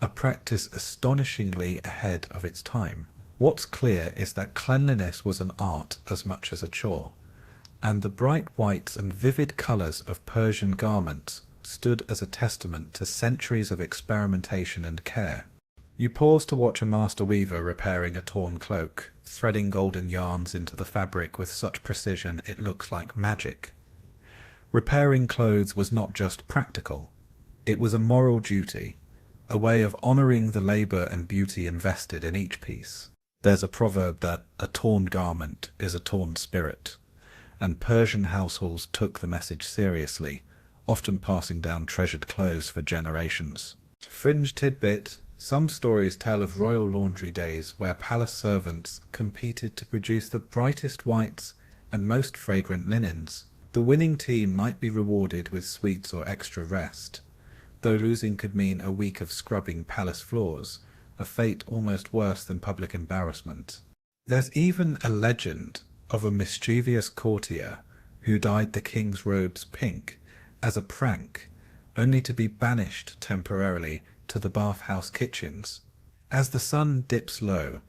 a practice astonishingly ahead of its time. What's clear is that cleanliness was an art as much as a chore, and the bright whites and vivid colours of Persian garments stood as a testament to centuries of experimentation and care. You pause to watch a master weaver repairing a torn cloak, threading golden yarns into the fabric with such precision it looks like magic. Repairing clothes was not just practical, it was a moral duty, a way of honouring the labour and beauty invested in each piece. There's a proverb that a torn garment is a torn spirit, and Persian households took the message seriously, often passing down treasured clothes for generations. Fringe tidbit: some stories tell of royal laundry days where palace servants competed to produce the brightest whites and most fragrant linens. The winning team might be rewarded with sweets or extra rest, though losing could mean a week of scrubbing palace floors, a fate almost worse than public embarrassment. There's even a legend of a mischievous courtier who dyed the king's robes pink as a prank, only to be banished temporarily to the bathhouse kitchens. As the sun dips low,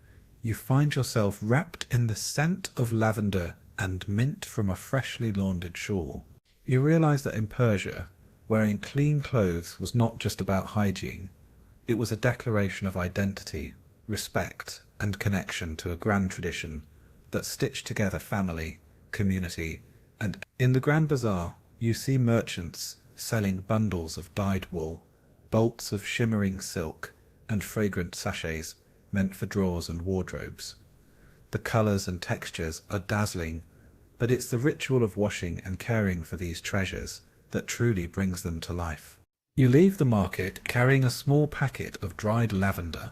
you find yourself wrapped in the scent of lavender and mint from a freshly laundered shawl. You realize that in Persia, wearing clean clothes was not just about hygiene. It was a declaration of identity, respect, and connection to a grand tradition that stitched together family, community, and in the Grand Bazaar, you see merchants selling bundles of dyed wool, bolts of shimmering silk, and fragrant sachets meant for drawers and wardrobes. The colours and textures are dazzling, but it's the ritual of washing and caring for these treasures that truly brings them to life. You leave the market carrying a small packet of dried lavender,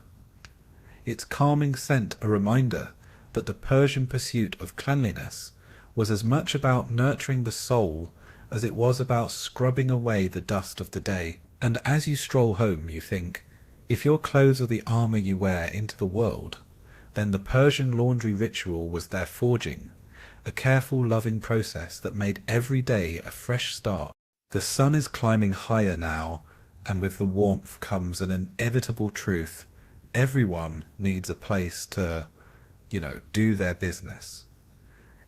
its calming scent a reminder that the Persian pursuit of cleanliness was as much about nurturing the soul as it was about scrubbing away the dust of the day. And as you stroll home, you think, if your clothes are the armour you wear into the world, then the Persian laundry ritual was their forging, a careful, loving process that made every day a fresh start. The sun is climbing higher now, and with the warmth comes an inevitable truth. Everyone needs a place to, do their business.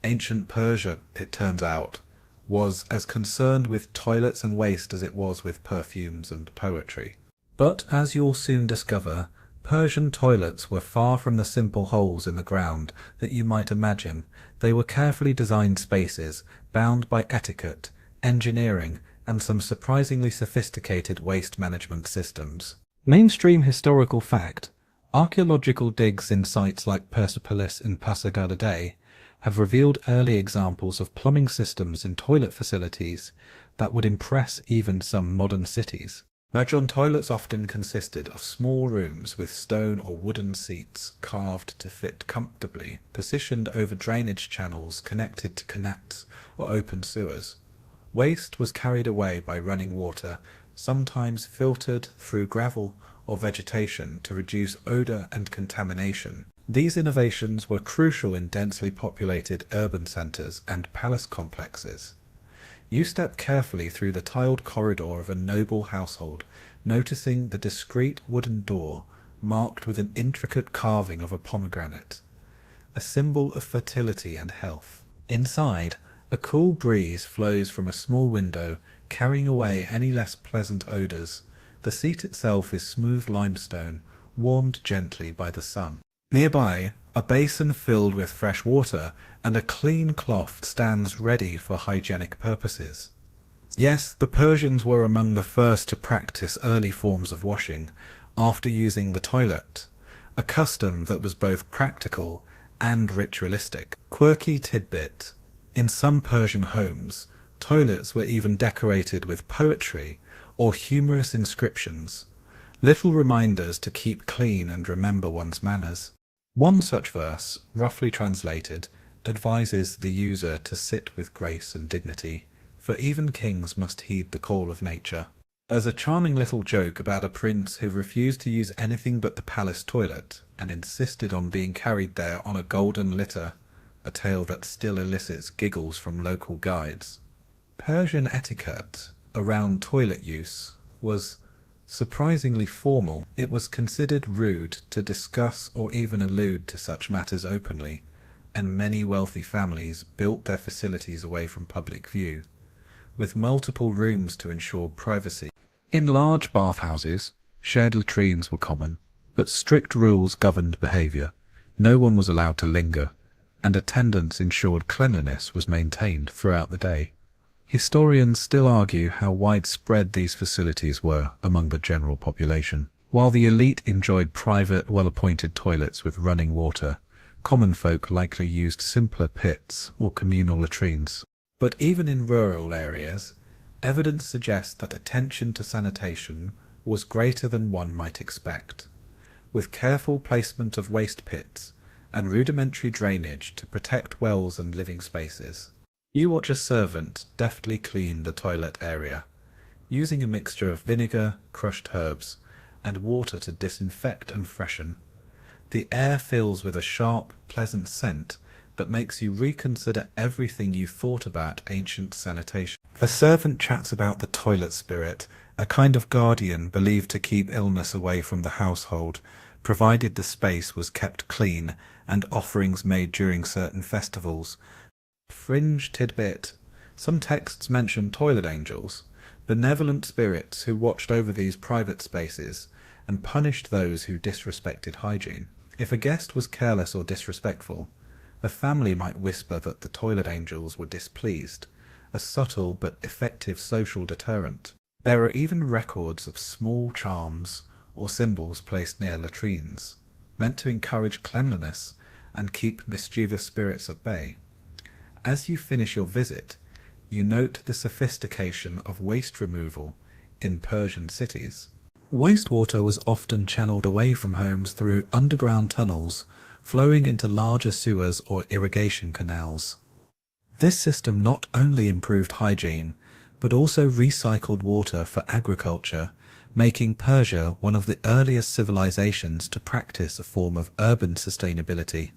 Ancient Persia, it turns out, was as concerned with toilets and waste as it was with perfumes and poetry. But as you'll soon discover, Persian toilets were far from the simple holes in the ground that you might imagine. They were carefully designed spaces, bound by etiquette, engineering, and some surprisingly sophisticated waste management systems. Mainstream historical fact: archaeological digs in sites like Persepolis and Pasargadae have revealed early examples of plumbing systems in toilet facilities that would impress even some modern cities. Modern toilets often consisted of small rooms with stone or wooden seats carved to fit comfortably, positioned over drainage channels connected to canals or open sewers. Waste was carried away by running water, sometimes filtered through gravel or vegetation to reduce odour and contamination. These innovations were crucial in densely populated urban centres and palace complexes. You step carefully through the tiled corridor of a noble household, noticing the discreet wooden door marked with an intricate carving of a pomegranate, a symbol of fertility and health. Inside, a cool breeze flows from a small window, carrying away any less pleasant odours. The seat itself is smooth limestone, warmed gently by the sun. Nearby, a basin filled with fresh water and a clean cloth stands ready for hygienic purposes. Yes, the Persians were among the first to practice early forms of washing, after using the toilet, a custom that was both practical and ritualistic. Quirky tidbit: in some Persian homes, toilets were even decorated with poetry or humorous inscriptions, little reminders to keep clean and remember one's manners. One such verse, roughly translated, advises the user to sit with grace and dignity, for even kings must heed the call of nature. As a charming little joke about a prince who refused to use anything but the palace toilet and insisted on being carried there on a golden litter, a tale that still elicits giggles from local guides. Persian etiquette around toilet use was surprisingly formal. It was considered rude to discuss or even allude to such matters openly, and many wealthy families built their facilities away from public view, with multiple rooms to ensure privacy. In large bathhouses, shared latrines were common, but strict rules governed behaviour. No one was allowed to linger, and attendance ensured cleanliness was maintained throughout the day. Historians still argue how widespread these facilities were among the general population. While the elite enjoyed private, well-appointed toilets with running water, common folk likely used simpler pits or communal latrines. But even in rural areas, evidence suggests that attention to sanitation was greater than one might expect, with careful placement of waste pits and rudimentary drainage to protect wells and living spaces. You watch a servant deftly clean the toilet area, using a mixture of vinegar, crushed herbs, and water to disinfect and freshen. The air fills with a sharp, pleasant scent that makes you reconsider everything you thought about ancient sanitation. The servant chats about the toilet spirit, a kind of guardian believed to keep illness away from the household, provided the space was kept clean and offerings made during certain festivals. Fringe tidbit: some texts mention toilet angels, benevolent spirits who watched over these private spaces and punished those who disrespected hygiene. If a guest was careless or disrespectful, the family might whisper that the toilet angels were displeased, a subtle but effective social deterrent. There are even records of small charms or symbols placed near latrines, meant to encourage cleanliness and keep mischievous spirits at bay. As you finish your visit, you note the sophistication of waste removal in Persian cities. Wastewater was often channeled away from homes through underground tunnels, flowing into larger sewers or irrigation canals. This system not only improved hygiene, but also recycled water for agriculture, making Persia one of the earliest civilizations to practice a form of urban sustainability.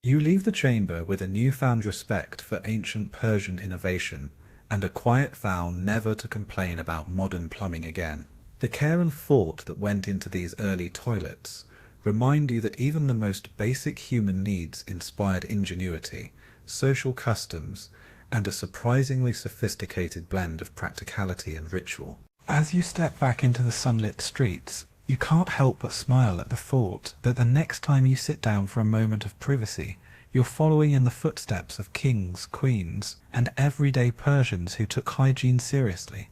You leave the chamber with a newfound respect for ancient Persian innovation and a quiet vow never to complain about modern plumbing again. The care and thought that went into these early toilets remind you that even the most basic human needs inspired ingenuity, social customs, and a surprisingly sophisticated blend of practicality and ritual. As you step back into the sunlit streets, you can't help but smile at the thought that the next time you sit down for a moment of privacy, you're following in the footsteps of kings, queens, and everyday Persians who took hygiene seriously,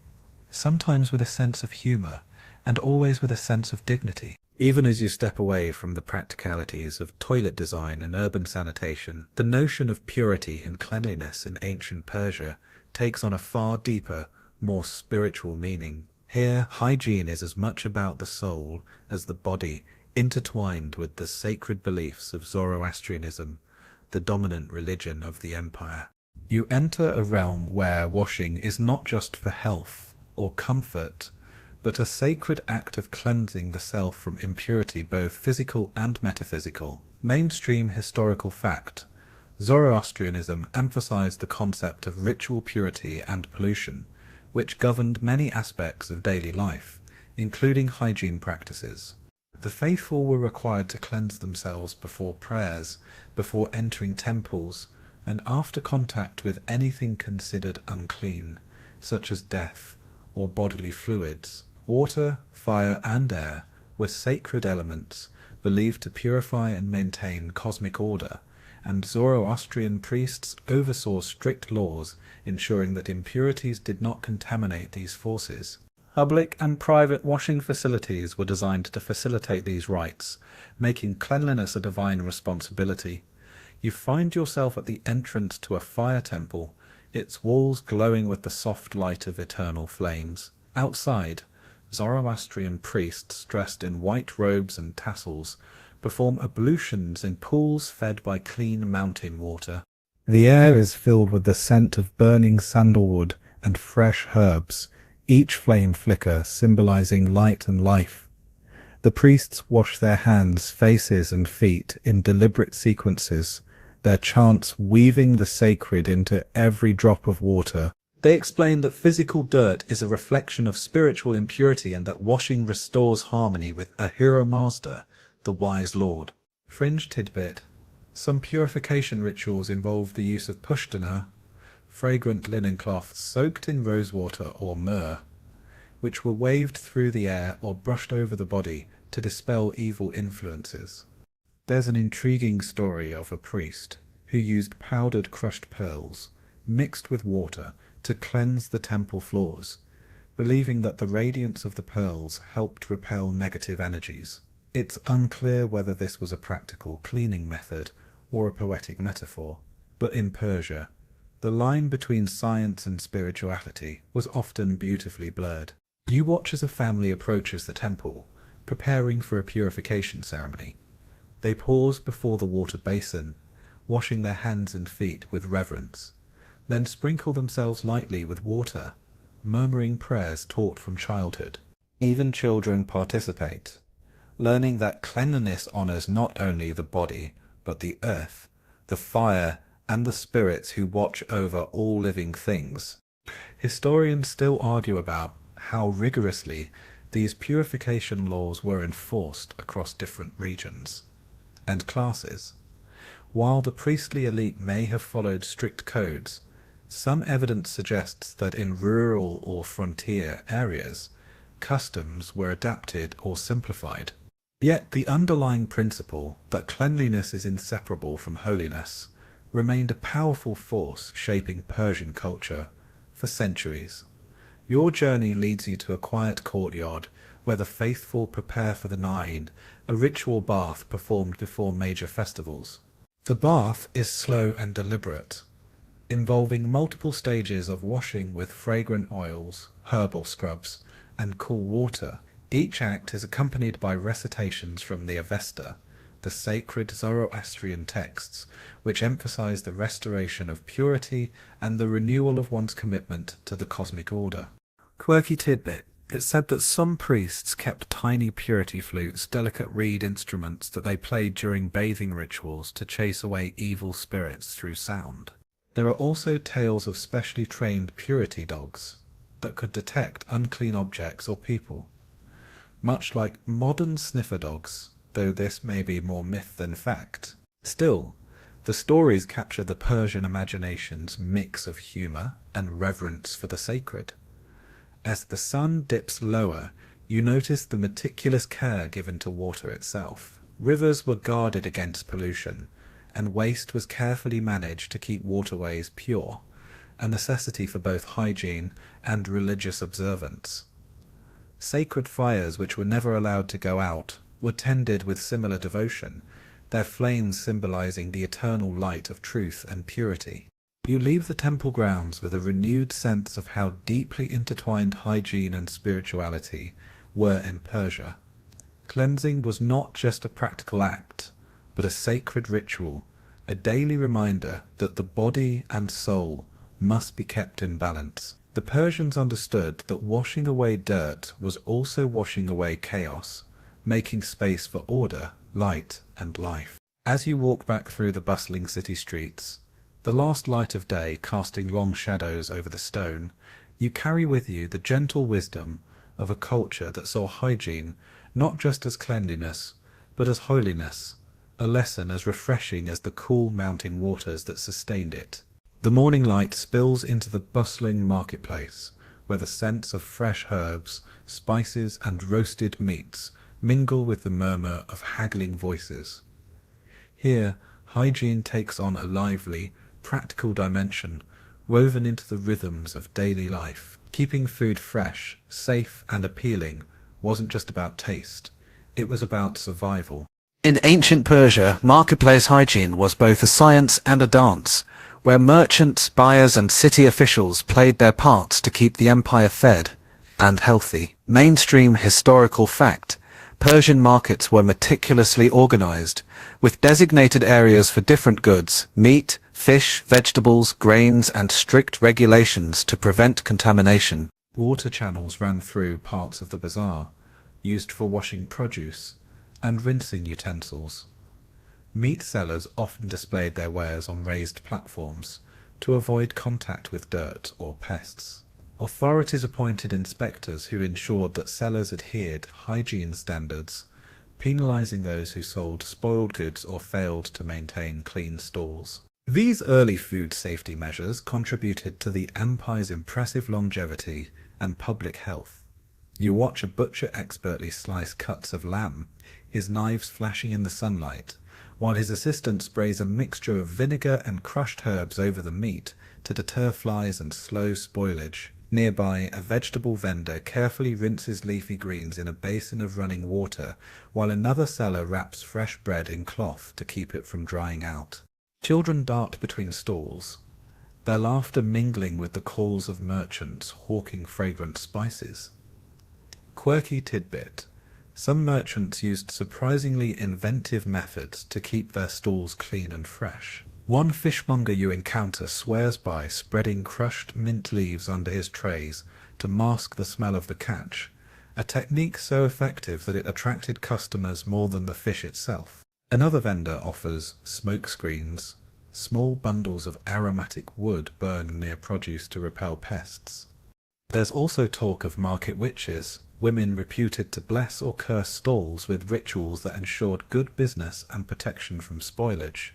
sometimes with a sense of humour, and always with a sense of dignity. Even as you step away from the practicalities of toilet design and urban sanitation, the notion of purity and cleanliness in ancient Persia takes on a far deeper, more spiritual meaning. Here, hygiene is as much about the soul as the body, intertwined with the sacred beliefs of Zoroastrianism, the dominant religion of the empire. You enter a realm where washing is not just for health or comfort, but a sacred act of cleansing the self from impurity, both physical and metaphysical. Mainstream historical fact: Zoroastrianism emphasized the concept of ritual purity and pollution, which governed many aspects of daily life, including hygiene practices. The faithful were required to cleanse themselves before prayers, before entering temples, and after contact with anything considered unclean, such as death or bodily fluids. Water, fire, and air were sacred elements believed to purify and maintain cosmic order, and Zoroastrian priests oversaw strict laws ensuring that impurities did not contaminate these forces. Public and private washing facilities were designed to facilitate these rites, making cleanliness a divine responsibility. You find yourself at the entrance to a fire temple, its walls glowing with the soft light of eternal flames. Outside, Zoroastrian priests dressed in white robes and tassels perform ablutions in pools fed by clean mountain water. The air is filled with the scent of burning sandalwood and fresh herbs, each flame flicker symbolizing light and life. The priests wash their hands, faces, and feet in deliberate sequences, their chants weaving the sacred into every drop of water. They explain that physical dirt is a reflection of spiritual impurity and that washing restores harmony with Ahura Mazda, the wise lord. Fringe tidbit. Some purification rituals involve the use of pushtana, fragrant linen cloths soaked in rosewater or myrrh, which were waved through the air or brushed over the body to dispel evil influences. There's an intriguing story of a priest who used powdered crushed pearls mixed with water to cleanse the temple floors, believing that the radiance of the pearls helped repel negative energies. It's unclear whether this was a practical cleaning method or a poetic metaphor, but in Persia, the line between science and spirituality was often beautifully blurred. You watch as a family approaches the temple, preparing for a purification ceremony. They pause before the water basin, washing their hands and feet with reverence, then sprinkle themselves lightly with water, murmuring prayers taught from childhood. Even children participate, learning that cleanliness honors not only the body, but the earth, the fire, and the spirits who watch over all living things. Historians still argue about how rigorously these purification laws were enforced across different regions and classes. While the priestly elite may have followed strict codes, some evidence suggests that in rural or frontier areas, customs were adapted or simplified. Yet the underlying principle that cleanliness is inseparable from holiness remained a powerful force shaping Persian culture for centuries. Your journey leads you to a quiet courtyard where the faithful prepare for the Nine, a ritual bath performed before major festivals. The bath is slow and deliberate, involving multiple stages of washing with fragrant oils, herbal scrubs, and cool water. Each act is accompanied by recitations from the Avesta, the sacred Zoroastrian texts, which emphasize the restoration of purity and the renewal of one's commitment to the cosmic order. Quirky tidbit. It's said that some priests kept tiny purity flutes, delicate reed instruments that they played during bathing rituals to chase away evil spirits through sound. There are also tales of specially trained purity dogs that could detect unclean objects or people, much like modern sniffer dogs, though this may be more myth than fact. Still, the stories capture the Persian imagination's mix of humor and reverence for the sacred. As the sun dips lower, you notice the meticulous care given to water itself. Rivers were guarded against pollution, and waste was carefully managed to keep waterways pure, a necessity for both hygiene and religious observance. Sacred fires, which were never allowed to go out, were tended with similar devotion, their flames symbolizing the eternal light of truth and purity. You leave the temple grounds with a renewed sense of how deeply intertwined hygiene and spirituality were in Persia. Cleansing was not just a practical act, but a sacred ritual, a daily reminder that the body and soul must be kept in balance. The Persians understood that washing away dirt was also washing away chaos, making space for order, light, and life. As you walk back through the bustling city streets, the last light of day casting long shadows over the stone, you carry with you the gentle wisdom of a culture that saw hygiene not just as cleanliness, but as holiness, a lesson as refreshing as the cool mountain waters that sustained it. The morning light spills into the bustling marketplace, where the scents of fresh herbs, spices, and roasted meats mingle with the murmur of haggling voices. Here, hygiene takes on a lively, practical dimension woven into the rhythms of daily life. Keeping food fresh, safe, and appealing wasn't just about taste, it was about survival. In ancient Persia, marketplace hygiene was both a science and a dance, where merchants, buyers, and city officials played their parts to keep the empire fed and healthy. Mainstream historical fact: Persian markets were meticulously organized, with designated areas for different goods, meat, fish, vegetables, grains, and strict regulations to prevent contamination. Water channels ran through parts of the bazaar, used for washing produce and rinsing utensils. Meat sellers often displayed their wares on raised platforms to avoid contact with dirt or pests. Authorities appointed inspectors who ensured that sellers adhered hygiene standards, penalizing those who sold spoiled goods or failed to maintain clean stalls. These early food safety measures contributed to the empire's impressive longevity and public health. You watch a butcher expertly slice cuts of lamb, his knives flashing in the sunlight, while his assistant sprays a mixture of vinegar and crushed herbs over the meat to deter flies and slow spoilage. Nearby, a vegetable vendor carefully rinses leafy greens in a basin of running water, while another seller wraps fresh bread in cloth to keep it from drying out. Children dart between stalls, their laughter mingling with the calls of merchants hawking fragrant spices. Quirky tidbit: some merchants used surprisingly inventive methods to keep their stalls clean and fresh. One fishmonger you encounter swears by spreading crushed mint leaves under his trays to mask the smell of the catch, a technique so effective that it attracted customers more than the fish itself. Another vendor offers smoke screens, small bundles of aromatic wood burned near produce to repel pests. There's also talk of market witches, women reputed to bless or curse stalls with rituals that ensured good business and protection from spoilage.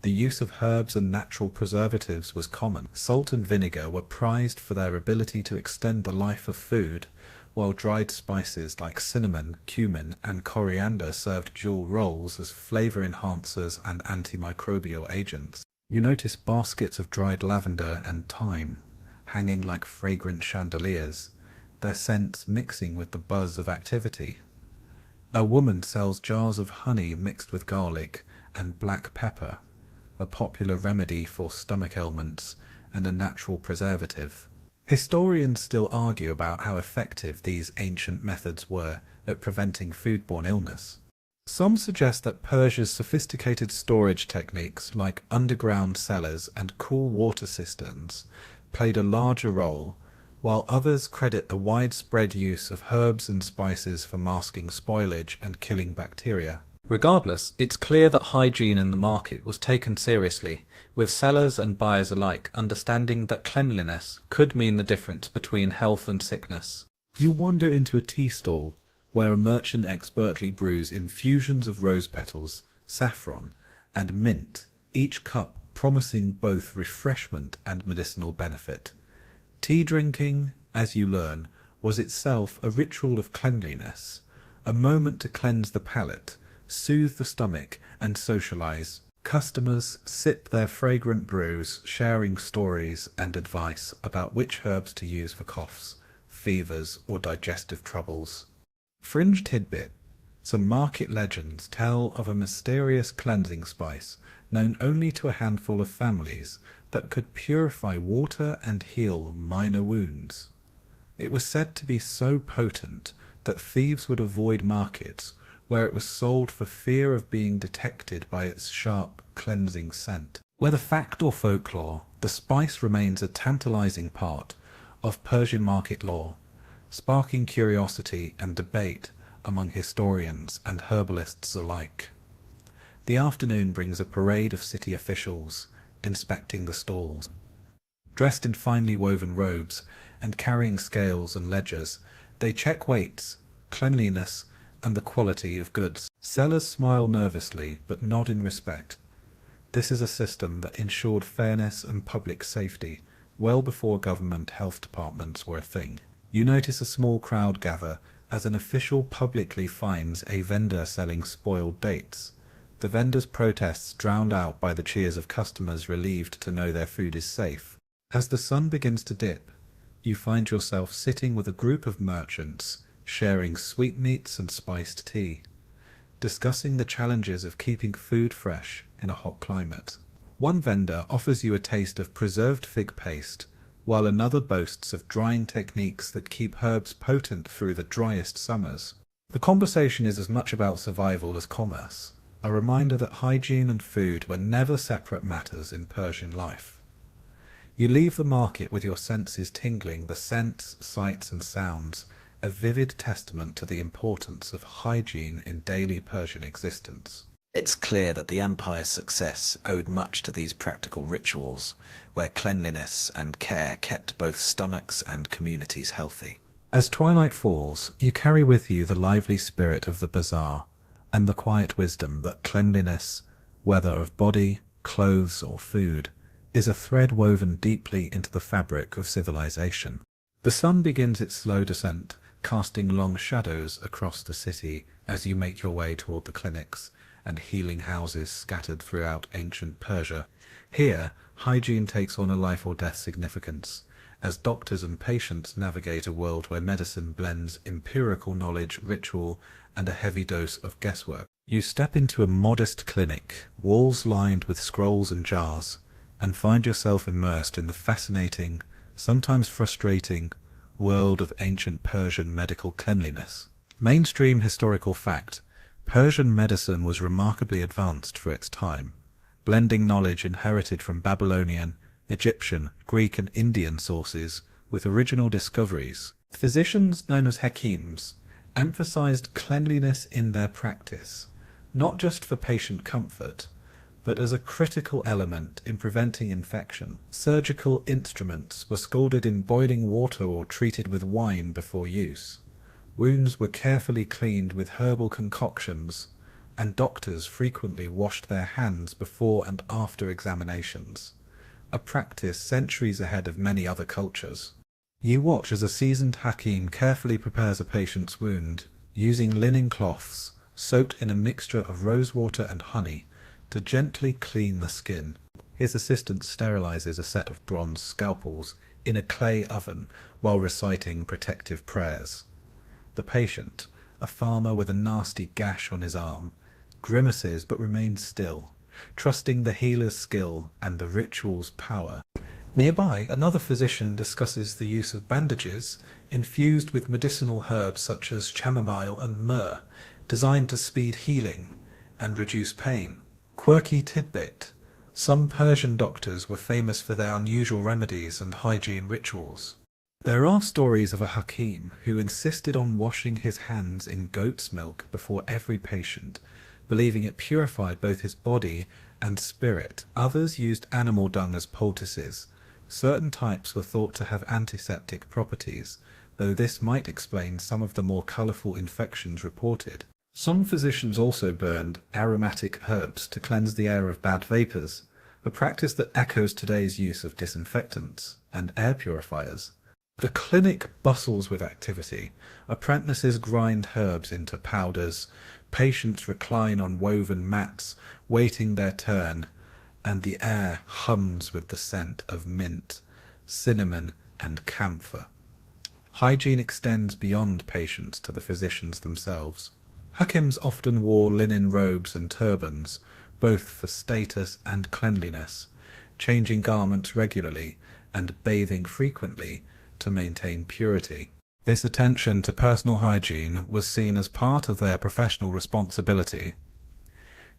The use of herbs and natural preservatives was common. Salt and vinegar were prized for their ability to extend the life of food, while dried spices like cinnamon, cumin, and coriander served dual roles as flavor enhancers and antimicrobial agents. You notice baskets of dried lavender and thyme hanging like fragrant chandeliers, their scents mixing with the buzz of activity. A woman sells jars of honey mixed with garlic and black pepper, a popular remedy for stomach ailments and a natural preservative. Historians still argue about how effective these ancient methods were at preventing foodborne illness. Some suggest that Persia's sophisticated storage techniques like underground cellars and cool water cisterns played a larger role, while others credit the widespread use of herbs and spices for masking spoilage and killing bacteria. Regardless, it's clear that hygiene in the market was taken seriously, with sellers and buyers alike understanding that cleanliness could mean the difference between health and sickness. You wander into a tea stall, where a merchant expertly brews infusions of rose petals, saffron, and mint, each cup promising both refreshment and medicinal benefit. Tea drinking, as you learn, was itself a ritual of cleanliness, a moment to cleanse the palate, soothe the stomach, and socialize. Customers sip their fragrant brews, sharing stories and advice about which herbs to use for coughs, fevers, or digestive troubles. Fringe tidbit: some market legends tell of a mysterious cleansing spice known only to a handful of families that could purify water and heal minor wounds. It was said to be so potent that thieves would avoid markets where it was sold for fear of being detected by its sharp, cleansing scent. Whether fact or folklore, the spice remains a tantalizing part of Persian market lore, sparking curiosity and debate among historians and herbalists alike. The afternoon brings a parade of city officials inspecting the stalls. Dressed in finely woven robes and carrying scales and ledgers, they check weights, cleanliness, and the quality of goods. Sellers smile nervously but nod in respect. This is a system that ensured fairness and public safety well before government health departments were a thing. You notice a small crowd gather as an official publicly fines a vendor selling spoiled dates. The vendor's protests drowned out by the cheers of customers relieved to know their food is safe. As the sun begins to dip, you find yourself sitting with a group of merchants, sharing sweetmeats and spiced tea, discussing the challenges of keeping food fresh in a hot climate. One vendor offers you a taste of preserved fig paste, while another boasts of drying techniques that keep herbs potent through the driest summers. The conversation is as much about survival as commerce, a reminder that hygiene and food were never separate matters in Persian life. You leave the market with your senses tingling, the scents, sights and sounds, a vivid testament to the importance of hygiene in daily Persian existence. It's clear that the empire's success owed much to these practical rituals, where cleanliness and care kept both stomachs and communities healthy. As twilight falls, you carry with you the lively spirit of the bazaar, and the quiet wisdom that cleanliness, whether of body, clothes or food, is a thread woven deeply into the fabric of civilization. The sun begins its slow descent, casting long shadows across the city as you make your way toward the clinics and healing houses scattered throughout ancient Persia. Here, hygiene takes on a life or death significance, as doctors and patients navigate a world where medicine blends empirical knowledge, ritual, and a heavy dose of guesswork. You step into a modest clinic, walls lined with scrolls and jars, and find yourself immersed in the fascinating, sometimes frustrating, world of ancient Persian medical cleanliness. Mainstream historical fact: Persian medicine was remarkably advanced for its time, blending knowledge inherited from Babylonian, Egyptian, Greek and Indian sources with original discoveries. Physicians known as hakims emphasized cleanliness in their practice, not just for patient comfort, but as a critical element in preventing infection. Surgical instruments were scalded in boiling water or treated with wine before use. Wounds were carefully cleaned with herbal concoctions, and doctors frequently washed their hands before and after examinations, a practice centuries ahead of many other cultures. You watch as a seasoned hakim carefully prepares a patient's wound, using linen cloths soaked in a mixture of rosewater and honey to gently clean the skin. His assistant sterilizes a set of bronze scalpels in a clay oven while reciting protective prayers. The patient, a farmer with a nasty gash on his arm, grimaces but remains still, trusting the healer's skill and the ritual's power. Nearby, another physician discusses the use of bandages infused with medicinal herbs such as chamomile and myrrh, designed to speed healing and reduce pain. Quirky tidbit: some Persian doctors were famous for their unusual remedies and hygiene rituals. There are stories of a hakim who insisted on washing his hands in goat's milk before every patient, believing it purified both his body and spirit. Others used animal dung as poultices. Certain types were thought to have antiseptic properties, though this might explain some of the more colourful infections reported. Some physicians also burned aromatic herbs to cleanse the air of bad vapours, a practice that echoes today's use of disinfectants and air purifiers. The clinic bustles with activity. Apprentices grind herbs into powders, patients recline on woven mats, waiting their turn, and the air hums with the scent of mint, cinnamon, and camphor. Hygiene extends beyond patients to the physicians themselves. Hakims often wore linen robes and turbans, both for status and cleanliness, changing garments regularly and bathing frequently to maintain purity. This attention to personal hygiene was seen as part of their professional responsibility.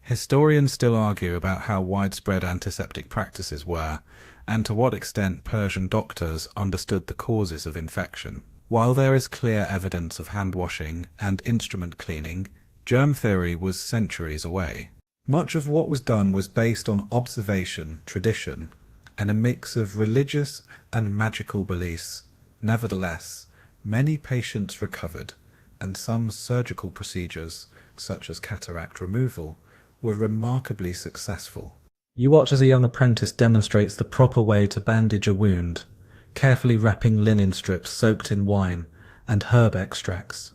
Historians still argue about how widespread antiseptic practices were, and to what extent Persian doctors understood the causes of infection. While there is clear evidence of hand washing and instrument cleaning, germ theory was centuries away. Much of what was done was based on observation, tradition, and a mix of religious and magical beliefs. Nevertheless, many patients recovered, and some surgical procedures, such as cataract removal, were remarkably successful. You watch as a young apprentice demonstrates the proper way to bandage a wound, carefully wrapping linen strips soaked in wine and herb extracts.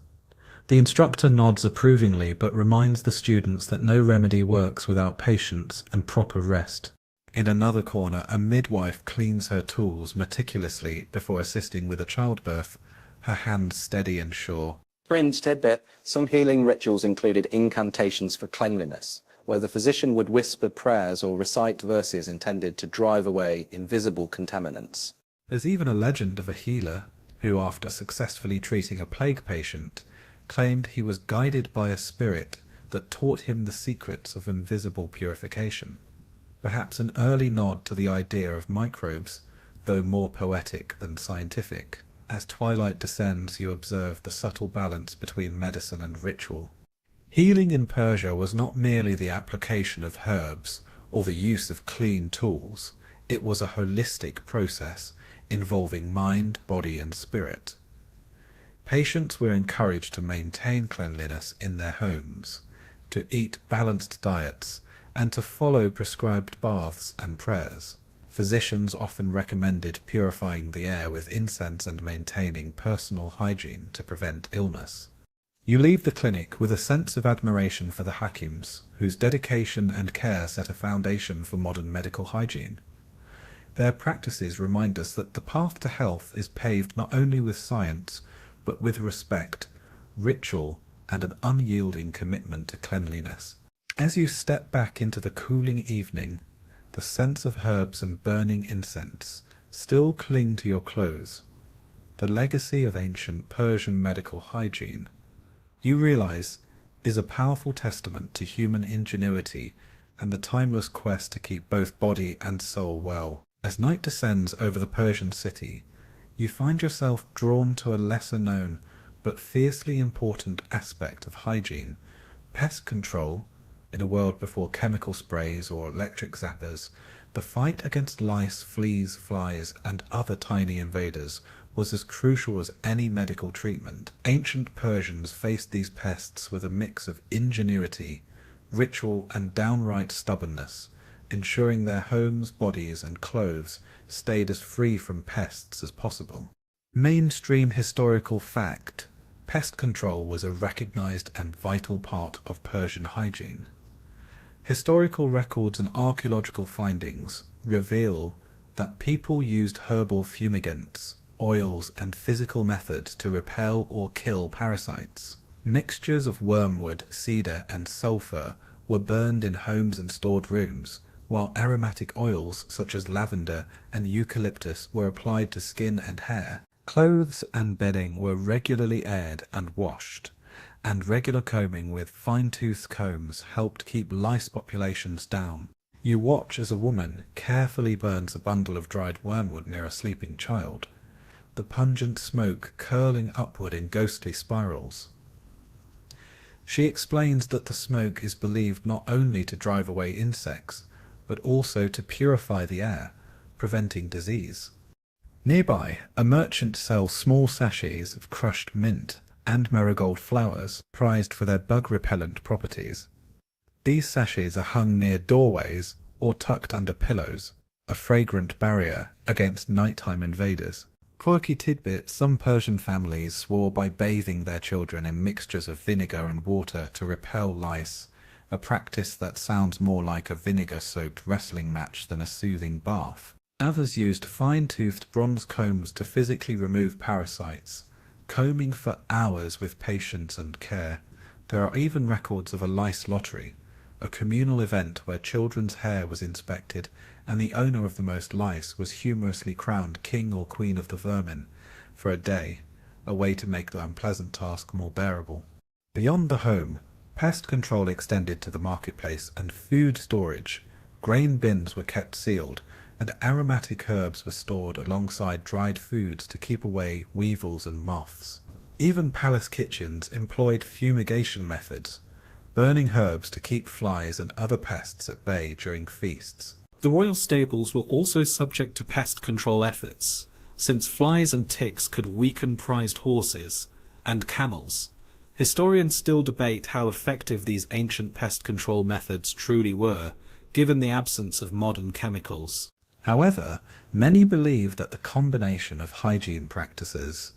The instructor nods approvingly but reminds the students that no remedy works without patience and proper rest. In another corner, a midwife cleans her tools meticulously before assisting with a childbirth, her hands steady and sure. Fringe tidbit, some healing rituals included incantations for cleanliness, where the physician would whisper prayers or recite verses intended to drive away invisible contaminants. There's even a legend of a healer who, after successfully treating a plague patient, claimed he was guided by a spirit that taught him the secrets of invisible purification. Perhaps an early nod to the idea of microbes, though more poetic than scientific. As twilight descends, you observe the subtle balance between medicine and ritual. Healing in Persia was not merely the application of herbs or the use of clean tools. It was a holistic process involving mind, body, and spirit. Patients were encouraged to maintain cleanliness in their homes, to eat balanced diets, and to follow prescribed baths and prayers. Physicians often recommended purifying the air with incense and maintaining personal hygiene to prevent illness. You leave the clinic with a sense of admiration for the hakims, whose dedication and care set a foundation for modern medical hygiene. Their practices remind us that the path to health is paved not only with science, but with respect, ritual, and an unyielding commitment to cleanliness. As you step back into the cooling evening, the scents of herbs and burning incense still cling to your clothes. The legacy of ancient Persian medical hygiene, you realize, is a powerful testament to human ingenuity and the timeless quest to keep both body and soul well. As night descends over the Persian city, you find yourself drawn to a lesser-known but fiercely important aspect of hygiene: pest control. In a world before chemical sprays or electric zappers, the fight against lice, fleas, flies, and other tiny invaders was as crucial as any medical treatment. Ancient Persians faced these pests with a mix of ingenuity, ritual, and downright stubbornness, ensuring their homes, bodies, and clothes stayed as free from pests as possible. Mainstream historical fact: pest control was a recognized and vital part of Persian hygiene. Historical records and archaeological findings reveal that people used herbal fumigants, oils, and physical methods to repel or kill parasites. Mixtures of wormwood, cedar, and sulfur were burned in homes and stored rooms, while aromatic oils such as lavender and eucalyptus were applied to skin and hair. Clothes and bedding were regularly aired and washed, and regular combing with fine-toothed combs helped keep lice populations down. You watch as a woman carefully burns a bundle of dried wormwood near a sleeping child, the pungent smoke curling upward in ghostly spirals. She explains that the smoke is believed not only to drive away insects, but also to purify the air, preventing disease. Nearby, a merchant sells small sachets of crushed mint and marigold flowers, prized for their bug-repellent properties. These sachets are hung near doorways or tucked under pillows, a fragrant barrier against nighttime invaders. Quirky tidbit: some Persian families swore by bathing their children in mixtures of vinegar and water to repel lice, a practice that sounds more like a vinegar-soaked wrestling match than a soothing bath. Others used fine-toothed bronze combs to physically remove parasites, combing for hours with patience and care. There are even records of a lice lottery, a communal event where children's hair was inspected and the owner of the most lice was humorously crowned king or queen of the vermin for a day, a way to make the unpleasant task more bearable. Beyond the home, pest control extended to the marketplace and food storage. Grain bins were kept sealed, and aromatic herbs were stored alongside dried foods to keep away weevils and moths. Even palace kitchens employed fumigation methods, burning herbs to keep flies and other pests at bay during feasts. The royal stables were also subject to pest control efforts, since flies and ticks could weaken prized horses and camels. Historians still debate how effective these ancient pest control methods truly were, given the absence of modern chemicals. However, many believe that the combination of hygiene practices,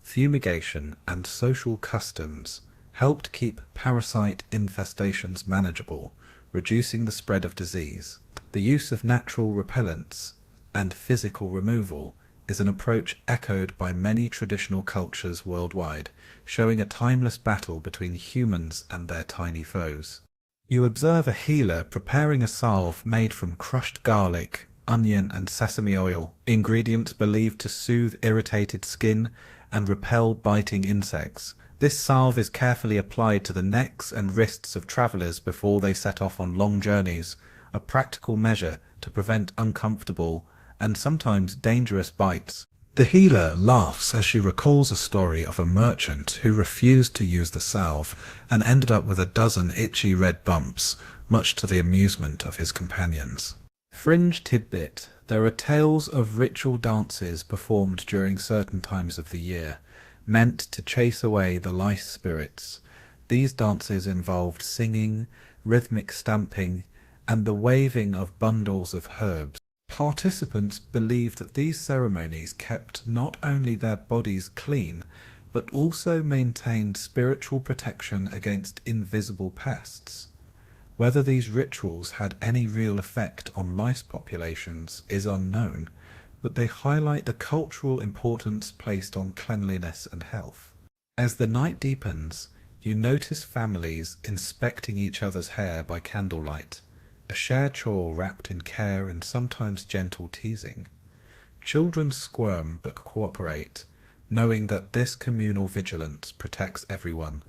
fumigation, and social customs helped keep parasite infestations manageable, reducing the spread of disease. The use of natural repellents and physical removal is an approach echoed by many traditional cultures worldwide, showing a timeless battle between humans and their tiny foes. You observe a healer preparing a salve made from crushed garlic, onion and sesame oil, ingredients believed to soothe irritated skin and repel biting insects. This salve is carefully applied to the necks and wrists of travellers before they set off on long journeys, a practical measure to prevent uncomfortable and sometimes dangerous bites. The healer laughs as she recalls a story of a merchant who refused to use the salve and ended up with a dozen itchy red bumps, much to the amusement of his companions. Fringe tidbit: there are tales of ritual dances performed during certain times of the year, meant to chase away the lice spirits. These dances involved singing, rhythmic stamping, and the waving of bundles of herbs. Participants believed that these ceremonies kept not only their bodies clean, but also maintained spiritual protection against invisible pests. Whether these rituals had any real effect on lice populations is unknown, but they highlight the cultural importance placed on cleanliness and health. As the night deepens, you notice families inspecting each other's hair by candlelight, a shared chore wrapped in care and sometimes gentle teasing. Children squirm but cooperate, knowing that this communal vigilance protects everyone.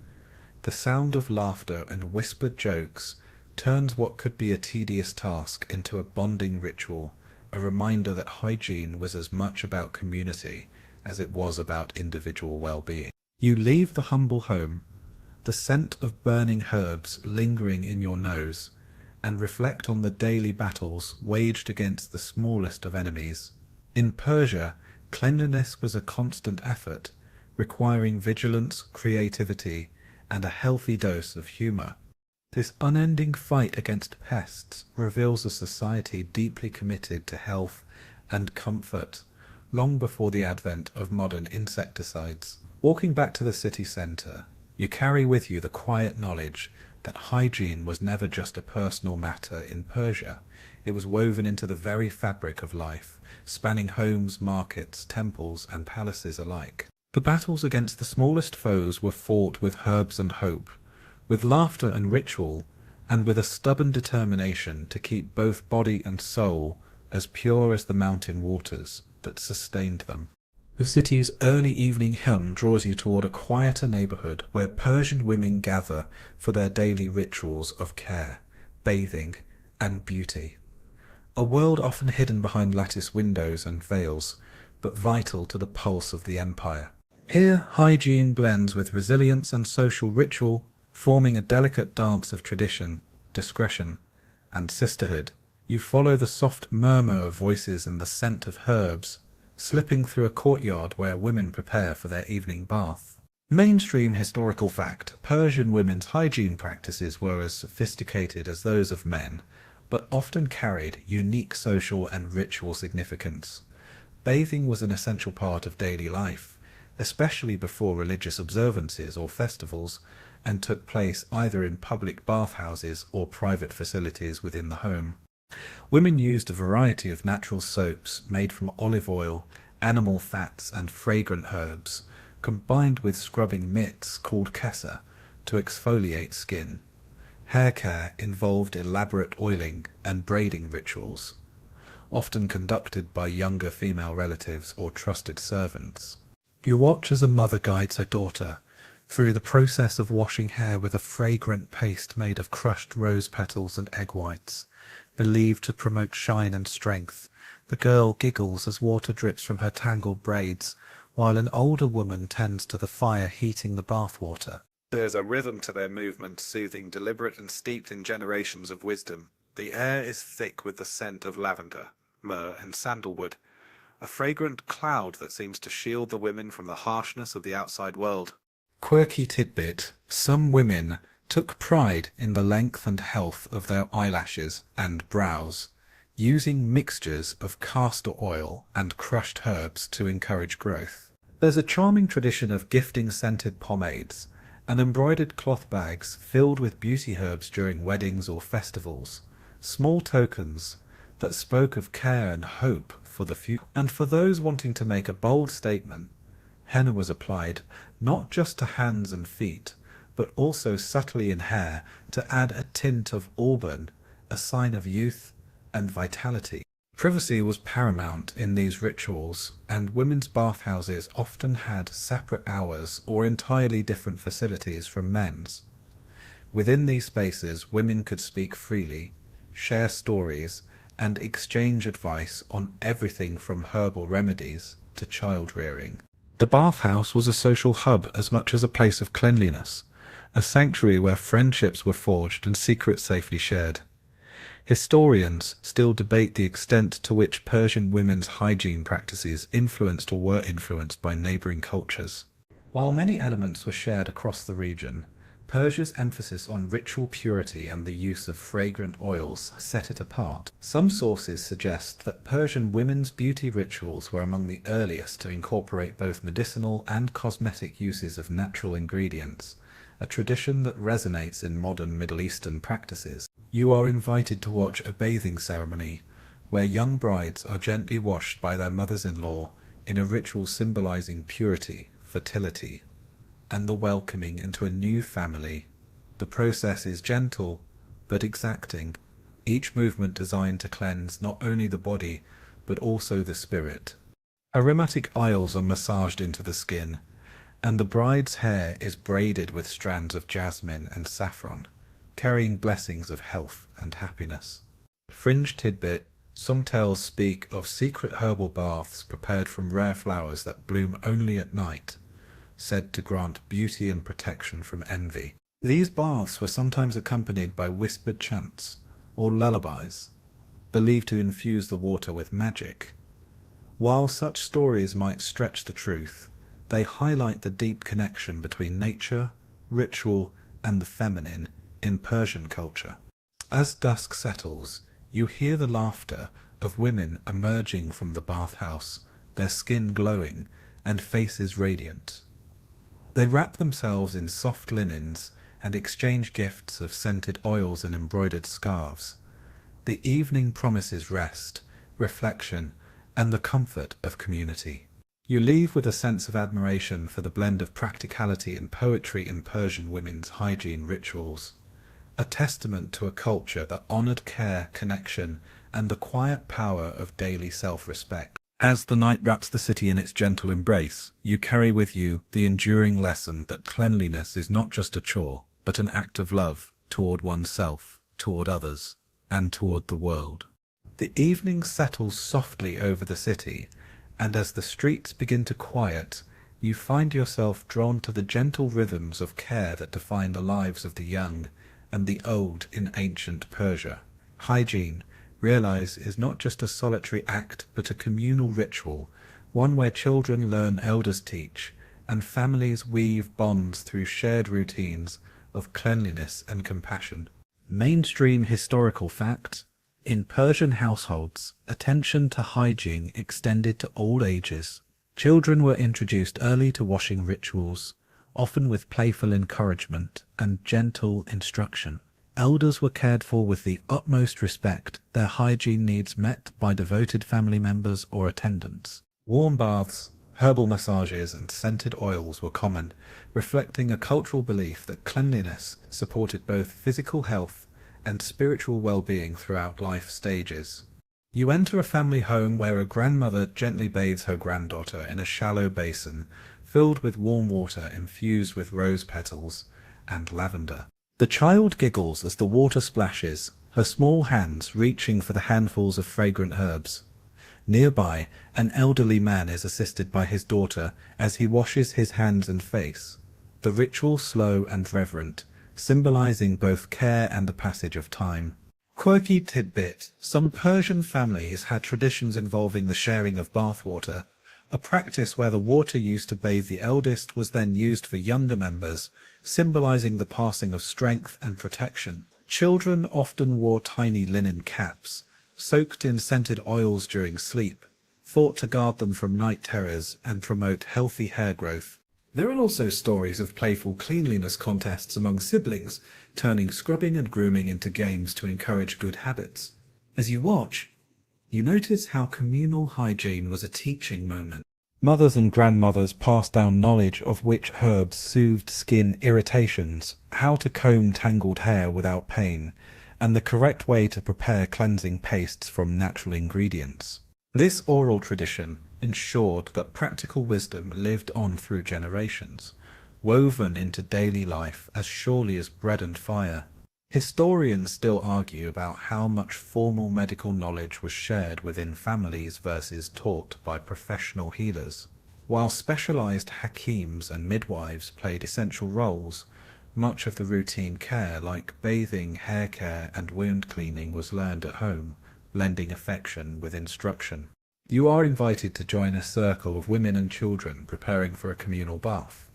The sound of laughter and whispered jokes turns what could be a tedious task into a bonding ritual, a reminder that hygiene was as much about community as it was about individual well-being. You leave the humble home, the scent of burning herbs lingering in your nose, and reflect on the daily battles waged against the smallest of enemies. In Persia, cleanliness was a constant effort, requiring vigilance, creativity, and a healthy dose of humour. This unending fight against pests reveals a society deeply committed to health and comfort, long before the advent of modern insecticides. Walking back to the city centre, you carry with you the quiet knowledge that hygiene was never just a personal matter in Persia. It was woven into the very fabric of life, spanning homes, markets, temples, and palaces alike. The battles against the smallest foes were fought with herbs and hope, with laughter and ritual, and with a stubborn determination to keep both body and soul as pure as the mountain waters that sustained them. The city's early evening hum draws you toward a quieter neighborhood where Persian women gather for their daily rituals of care, bathing, and beauty. A world often hidden behind lattice windows and veils, but vital to the pulse of the empire. Here, hygiene blends with resilience and social ritual, forming a delicate dance of tradition, discretion, and sisterhood. You follow the soft murmur of voices and the scent of herbs, slipping through a courtyard where women prepare for their evening bath. Mainstream historical fact: Persian women's hygiene practices were as sophisticated as those of men, but often carried unique social and ritual significance. Bathing was an essential part of daily life, especially before religious observances or festivals, and took place either in public bathhouses or private facilities within the home. Women used a variety of natural soaps made from olive oil, animal fats, and fragrant herbs, combined with scrubbing mitts called kesa to exfoliate skin. Hair care involved elaborate oiling and braiding rituals, often conducted by younger female relatives or trusted servants. You watch as a mother guides her daughter through the process of washing hair with a fragrant paste made of crushed rose petals and egg whites, believed to promote shine and strength. The girl giggles as water drips from her tangled braids, while an older woman tends to the fire heating the bath water. There's a rhythm to their movement, soothing, deliberate, and steeped in generations of wisdom. The air is thick with the scent of lavender, myrrh, and sandalwood, a fragrant cloud that seems to shield the women from the harshness of the outside world. Quirky tidbit: some women took pride in the length and health of their eyelashes and brows, using mixtures of castor oil and crushed herbs to encourage growth. There's a charming tradition of gifting scented pomades and embroidered cloth bags filled with beauty herbs during weddings or festivals, small tokens that spoke of care and hope for the future. And for those wanting to make a bold statement, henna was applied not just to hands and feet, but also subtly in hair to add a tint of auburn, a sign of youth and vitality. Privacy was paramount in these rituals, and women's bathhouses often had separate hours or entirely different facilities from men's. Within these spaces, women could speak freely, share stories, and exchange advice on everything from herbal remedies to child rearing. The bathhouse was a social hub as much as a place of cleanliness, a sanctuary where friendships were forged and secrets safely shared. Historians still debate the extent to which Persian women's hygiene practices influenced or were influenced by neighbouring cultures. While many elements were shared across the region, Persia's emphasis on ritual purity and the use of fragrant oils set it apart. Some sources suggest that Persian women's beauty rituals were among the earliest to incorporate both medicinal and cosmetic uses of natural ingredients, a tradition that resonates in modern Middle Eastern practices. You are invited to watch a bathing ceremony, where young brides are gently washed by their mothers-in-law in a ritual symbolizing purity, fertility, and the welcoming into a new family. The process is gentle, but exacting, each movement designed to cleanse not only the body, but also the spirit. Aromatic oils are massaged into the skin, and the bride's hair is braided with strands of jasmine and saffron, carrying blessings of health and happiness. Fringe tidbit: some tales speak of secret herbal baths prepared from rare flowers that bloom only at night, said to grant beauty and protection from envy. These baths were sometimes accompanied by whispered chants or lullabies, believed to infuse the water with magic. While such stories might stretch the truth, they highlight the deep connection between nature, ritual, and the feminine in Persian culture. As dusk settles, you hear the laughter of women emerging from the bathhouse, their skin glowing and faces radiant. They wrap themselves in soft linens and exchange gifts of scented oils and embroidered scarves. The evening promises rest, reflection, and the comfort of community. You leave with a sense of admiration for the blend of practicality and poetry in Persian women's hygiene rituals, a testament to a culture that honored care, connection, and the quiet power of daily self-respect. As the night wraps the city in its gentle embrace, you carry with you the enduring lesson that cleanliness is not just a chore, but an act of love toward oneself, toward others, and toward the world. The evening settles softly over the city, and as the streets begin to quiet, you find yourself drawn to the gentle rhythms of care that define the lives of the young and the old in ancient Persia. Hygiene, realize, is not just a solitary act, but a communal ritual, one where children learn, elders teach, and families weave bonds through shared routines of cleanliness and compassion. Mainstream historical fact: in Persian households, attention to hygiene extended to all ages. Children were introduced early to washing rituals, often with playful encouragement and gentle instruction. Elders were cared for with the utmost respect, their hygiene needs met by devoted family members or attendants. Warm baths, herbal massages, and scented oils were common, reflecting a cultural belief that cleanliness supported both physical health and spiritual well-being throughout life stages. You enter a family home where a grandmother gently bathes her granddaughter in a shallow basin filled with warm water infused with rose petals and lavender. The child giggles as the water splashes, her small hands reaching for the handfuls of fragrant herbs. Nearby, an elderly man is assisted by his daughter as he washes his hands and face, the ritual slow and reverent, symbolizing both care and the passage of time. Quirky tidbit: some Persian families had traditions involving the sharing of bathwater, a practice where the water used to bathe the eldest was then used for younger members, symbolizing the passing of strength and protection. Children often wore tiny linen caps, soaked in scented oils during sleep, thought to guard them from night terrors and promote healthy hair growth. There are also stories of playful cleanliness contests among siblings, turning scrubbing and grooming into games to encourage good habits. As you watch, You notice how communal hygiene was a teaching moment. Mothers and grandmothers passed down knowledge of which herbs soothed skin irritations, how to comb tangled hair without pain, and the correct way to prepare cleansing pastes from natural ingredients. This oral tradition ensured that practical wisdom lived on through generations, woven into daily life as surely as bread and fire. Historians still argue about how much formal medical knowledge was shared within families versus taught by professional healers. While specialized hakims and midwives played essential roles, much of the routine care like bathing, hair care and wound cleaning was learned at home, lending affection with instruction. You are invited to join a circle of women and children preparing for a communal bath.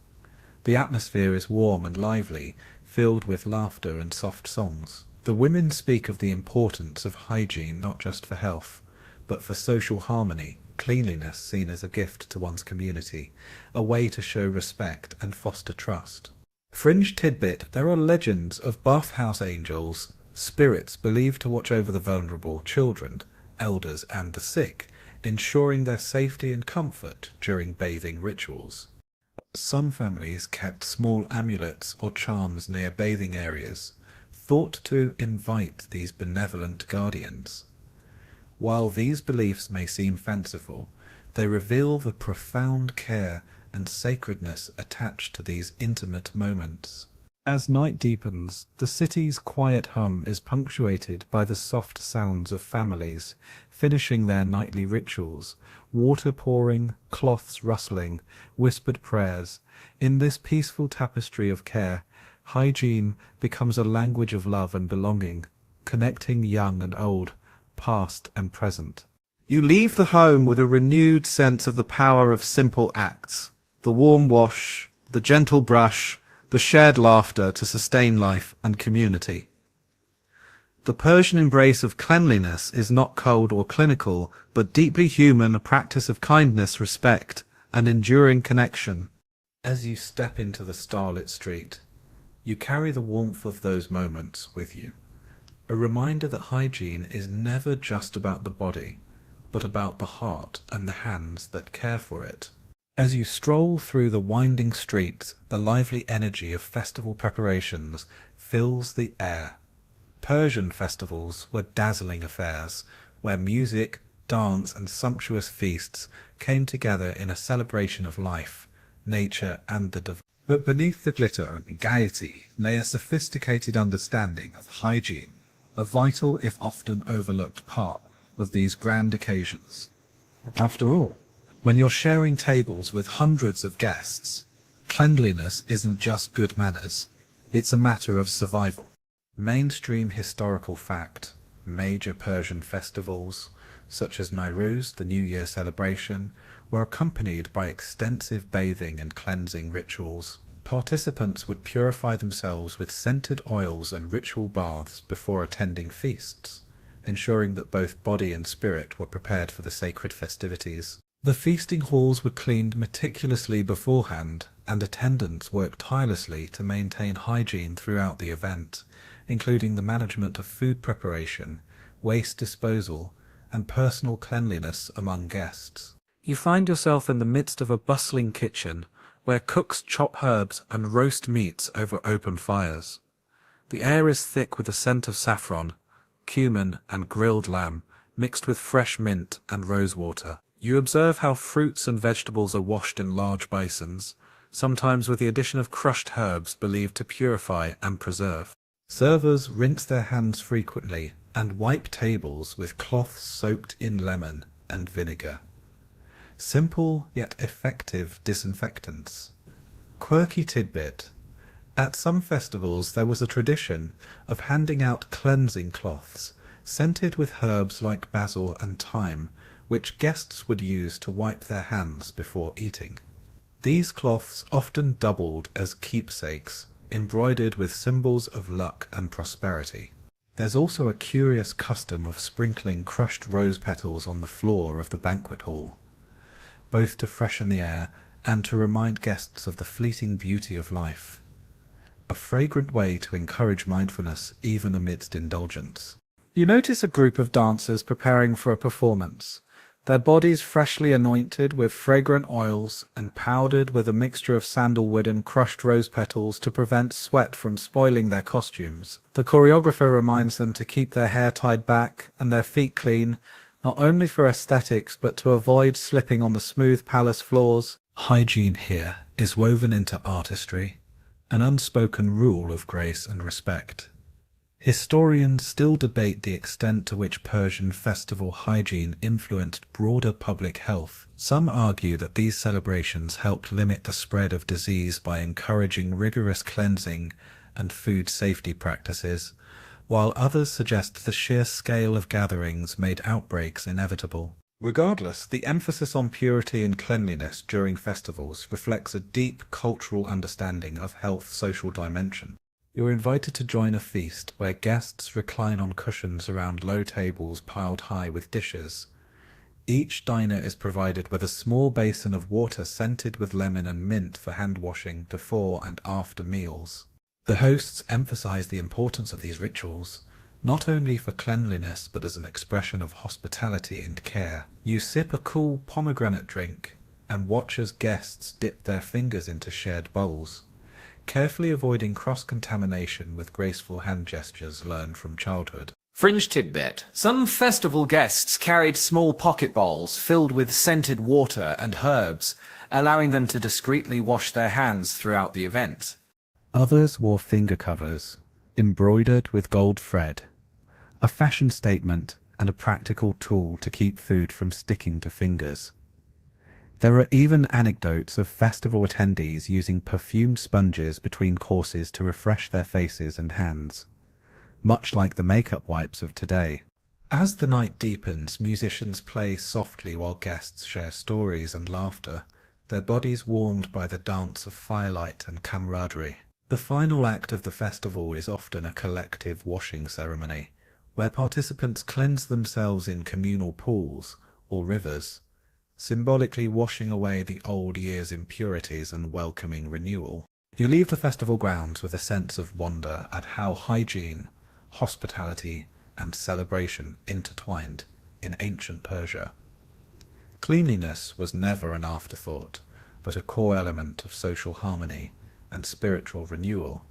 The atmosphere is warm and lively, filled with laughter and soft songs. The women speak of the importance of hygiene not just for health, but for social harmony, cleanliness seen as a gift to one's community, a way to show respect and foster trust. Fringe tidbit, there are legends of bathhouse angels, spirits believed to watch over the vulnerable, children, elders and the sick, ensuring their safety and comfort during bathing rituals. Some families kept small amulets or charms near bathing areas, thought to invite these benevolent guardians. While these beliefs may seem fanciful, they reveal the profound care and sacredness attached to these intimate moments. As night deepens, the city's quiet hum is punctuated by the soft sounds of families finishing their nightly rituals, water pouring, cloths rustling, whispered prayers. In this peaceful tapestry of care, hygiene becomes a language of love and belonging, connecting young and old, past and present. You leave the home with a renewed sense of the power of simple acts, the warm wash, the gentle brush, the shared laughter to sustain life and community. The Persian embrace of cleanliness is not cold or clinical, but deeply human, a practice of kindness, respect, and enduring connection. As you step into the starlit street, you carry the warmth of those moments with you, a reminder that hygiene is never just about the body, but about the heart and the hands that care for it. As you stroll through the winding streets, the lively energy of festival preparations fills the air. Persian festivals were dazzling affairs, where music, dance and sumptuous feasts came together in a celebration of life, nature and the divine. But beneath the glitter and gaiety lay a sophisticated understanding of hygiene, a vital if often overlooked part of these grand occasions. After all, when you're sharing tables with hundreds of guests, cleanliness isn't just good manners, it's a matter of survival. Mainstream historical fact, major Persian festivals, such as Nowruz, the New Year celebration, were accompanied by extensive bathing and cleansing rituals. Participants would purify themselves with scented oils and ritual baths before attending feasts, ensuring that both body and spirit were prepared for the sacred festivities. The feasting halls were cleaned meticulously beforehand, and attendants worked tirelessly to maintain hygiene throughout the event, including the management of food preparation, waste disposal, and personal cleanliness among guests. You find yourself in the midst of a bustling kitchen, where cooks chop herbs and roast meats over open fires. The air is thick with the scent of saffron, cumin, and grilled lamb, mixed with fresh mint and rosewater. You observe how fruits and vegetables are washed in large basins, sometimes with the addition of crushed herbs believed to purify and preserve. Servers rinse their hands frequently and wipe tables with cloths soaked in lemon and vinegar. Simple yet effective disinfectants. Quirky tidbit. At some festivals there was a tradition of handing out cleansing cloths, scented with herbs like basil and thyme, which guests would use to wipe their hands before eating. These cloths often doubled as keepsakes, embroidered with symbols of luck and prosperity. There's also a curious custom of sprinkling crushed rose petals on the floor of the banquet hall, both to freshen the air and to remind guests of the fleeting beauty of life. A fragrant way to encourage mindfulness even amidst indulgence. You notice a group of dancers preparing for a performance, their bodies freshly anointed with fragrant oils and powdered with a mixture of sandalwood and crushed rose petals to prevent sweat from spoiling their costumes. The choreographer reminds them to keep their hair tied back and their feet clean, not only for aesthetics but to avoid slipping on the smooth palace floors. Hygiene here is woven into artistry, an unspoken rule of grace and respect. Historians still debate the extent to which Persian festival hygiene influenced broader public health. Some argue that these celebrations helped limit the spread of disease by encouraging rigorous cleansing and food safety practices, while others suggest the sheer scale of gatherings made outbreaks inevitable. Regardless, the emphasis on purity and cleanliness during festivals reflects a deep cultural understanding of health's social dimension. You're invited to join a feast where guests recline on cushions around low tables piled high with dishes. Each diner is provided with a small basin of water scented with lemon and mint for hand washing before and after meals. The hosts emphasize the importance of these rituals, not only for cleanliness but as an expression of hospitality and care. You sip a cool pomegranate drink and watch as guests dip their fingers into shared bowls, carefully avoiding cross-contamination with graceful hand gestures learned from childhood. Fringe tidbit. Some festival guests carried small pocket bowls filled with scented water and herbs, allowing them to discreetly wash their hands throughout the event. Others wore finger covers, embroidered with gold thread, a fashion statement and a practical tool to keep food from sticking to fingers. There are even anecdotes of festival attendees using perfumed sponges between courses to refresh their faces and hands, much like the makeup wipes of today. As the night deepens, musicians play softly while guests share stories and laughter, their bodies warmed by the dance of firelight and camaraderie. The final act of the festival is often a collective washing ceremony, where participants cleanse themselves in communal pools or rivers, symbolically washing away the old year's impurities and welcoming renewal. You leave the festival grounds with a sense of wonder at how hygiene, hospitality, and celebration intertwined in ancient Persia. Cleanliness was never an afterthought, but a core element of social harmony and spiritual renewal,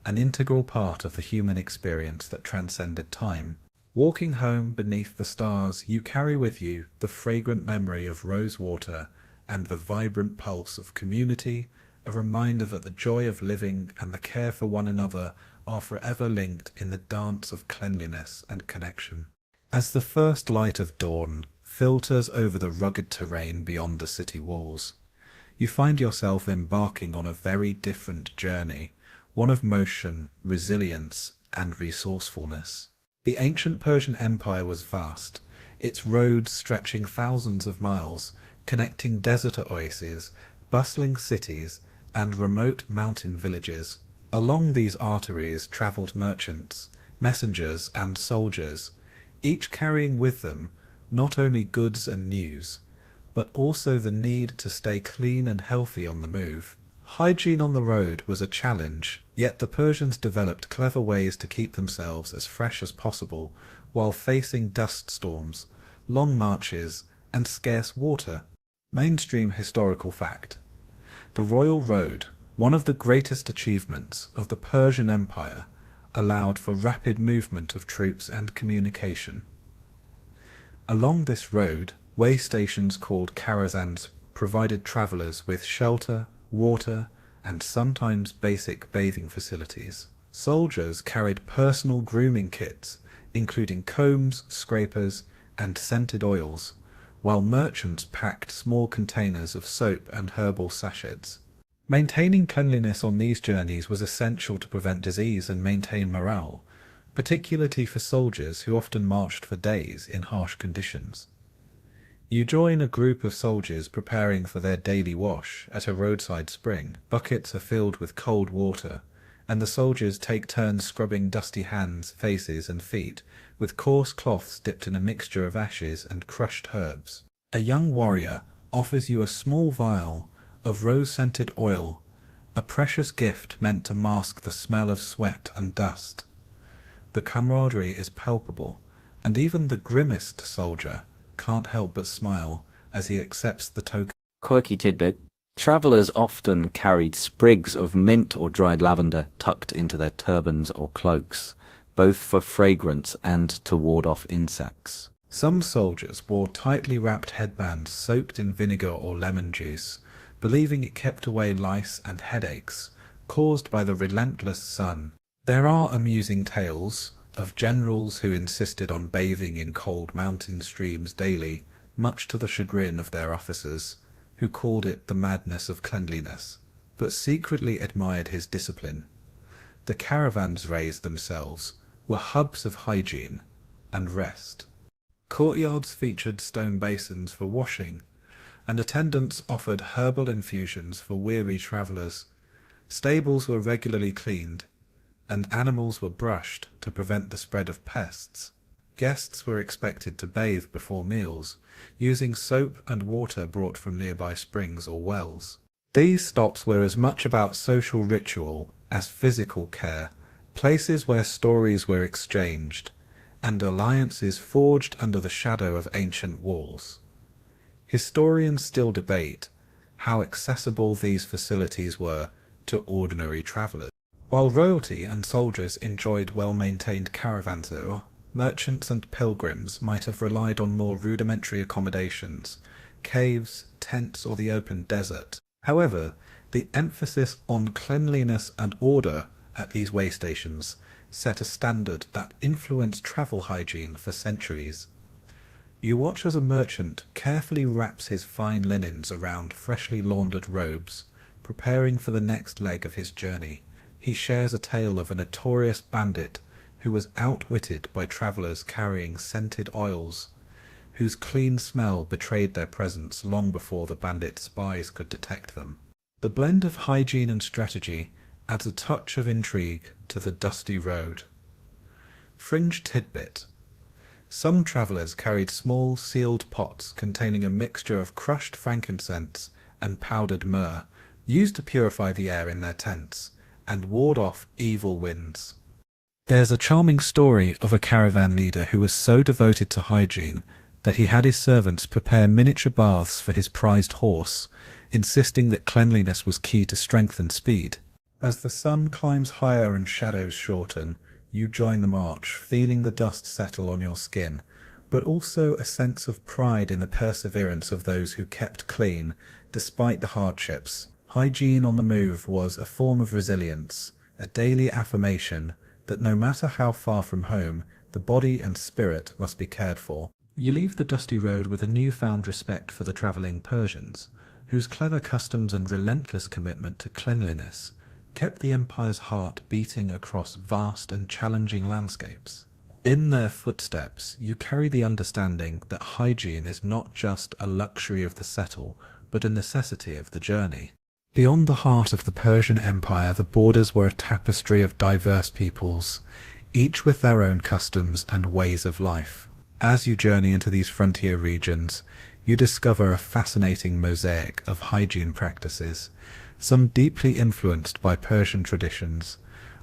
an integral part of the human experience that transcended time. Walking home beneath the stars, you carry with you the fragrant memory of rose water and the vibrant pulse of community, a reminder that the joy of living and the care for one another are forever linked in the dance of cleanliness and connection. As the first light of dawn filters over the rugged terrain beyond the city walls, you find yourself embarking on a very different journey, one of motion, resilience, and resourcefulness. The ancient Persian Empire was vast, its roads stretching thousands of miles, connecting desert oases, bustling cities, and remote mountain villages. Along these arteries travelled merchants, messengers, and soldiers, each carrying with them not only goods and news, but also the need to stay clean and healthy on the move. Hygiene on the road was a challenge, yet the Persians developed clever ways to keep themselves as fresh as possible while facing dust storms, long marches, and scarce water. Mainstream historical fact. The Royal Road, one of the greatest achievements of the Persian Empire, allowed for rapid movement of troops and communication. Along this road, way stations called karazans provided travellers with shelter, water, and sometimes basic bathing facilities. Soldiers carried personal grooming kits, including combs, scrapers, and scented oils, while merchants packed small containers of soap and herbal sachets. Maintaining cleanliness on these journeys was essential to prevent disease and maintain morale, particularly for soldiers who often marched for days in harsh conditions. You join a group of soldiers preparing for their daily wash at a roadside spring. Buckets are filled with cold water, and the soldiers take turns scrubbing dusty hands, faces, and feet with coarse cloths dipped in a mixture of ashes and crushed herbs. A young warrior offers you a small vial of rose-scented oil, a precious gift meant to mask the smell of sweat and dust. The camaraderie is palpable, and even the grimmest soldier can't help but smile as he accepts the token. Quirky tidbit. Travellers often carried sprigs of mint or dried lavender tucked into their turbans or cloaks, both for fragrance and to ward off insects. Some soldiers wore tightly wrapped headbands soaked in vinegar or lemon juice, believing it kept away lice and headaches caused by the relentless sun. There are amusing tales of generals who insisted on bathing in cold mountain streams daily, much to the chagrin of their officers, who called it the madness of cleanliness, but secretly admired his discipline. The caravans raised themselves were hubs of hygiene and rest. Courtyards featured stone basins for washing, and attendants offered herbal infusions for weary travellers. Stables were regularly cleaned, and animals were brushed to prevent the spread of pests. Guests were expected to bathe before meals, using soap and water brought from nearby springs or wells. These stops were as much about social ritual as physical care, places where stories were exchanged, and alliances forged under the shadow of ancient walls. Historians still debate how accessible these facilities were to ordinary travellers. While royalty and soldiers enjoyed well-maintained caravanserais, merchants and pilgrims might have relied on more rudimentary accommodations, caves, tents, or the open desert. However, the emphasis on cleanliness and order at these way stations set a standard that influenced travel hygiene for centuries. You watch as a merchant carefully wraps his fine linens around freshly laundered robes, preparing for the next leg of his journey. He shares a tale of a notorious bandit who was outwitted by travellers carrying scented oils, whose clean smell betrayed their presence long before the bandit's spies could detect them. The blend of hygiene and strategy adds a touch of intrigue to the dusty road. Fringe tidbit. Some travellers carried small sealed pots containing a mixture of crushed frankincense and powdered myrrh, used to purify the air in their tents and ward off evil winds. There's a charming story of a caravan leader who was so devoted to hygiene that he had his servants prepare miniature baths for his prized horse, insisting that cleanliness was key to strength and speed. As the sun climbs higher and shadows shorten, you join the march, feeling the dust settle on your skin, but also a sense of pride in the perseverance of those who kept clean despite the hardships. Hygiene on the move was a form of resilience, a daily affirmation that no matter how far from home, the body and spirit must be cared for. You leave the dusty road with a newfound respect for the travelling Persians, whose clever customs and relentless commitment to cleanliness kept the empire's heart beating across vast and challenging landscapes. In their footsteps, you carry the understanding that hygiene is not just a luxury of the settle, but a necessity of the journey. Beyond the heart of the Persian Empire, the borders were a tapestry of diverse peoples, each with their own customs and ways of life. As you journey into these frontier regions, you discover a fascinating mosaic of hygiene practices, some deeply influenced by Persian traditions,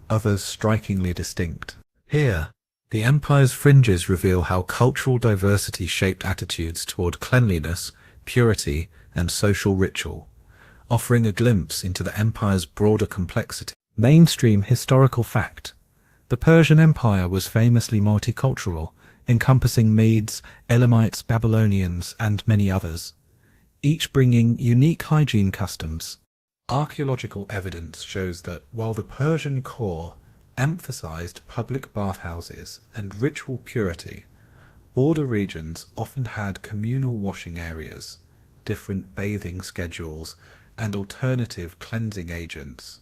others strikingly distinct. Here, the empire's fringes reveal how cultural diversity shaped attitudes toward cleanliness, purity, and social ritual, offering a glimpse into the empire's broader complexity. Mainstream historical fact. The Persian Empire was famously multicultural, encompassing Medes, Elamites, Babylonians, and many others, each bringing unique hygiene customs. Archaeological evidence shows that while the Persian core emphasized public bathhouses and ritual purity, border regions often had communal washing areas, different bathing schedules, and alternative cleansing agents,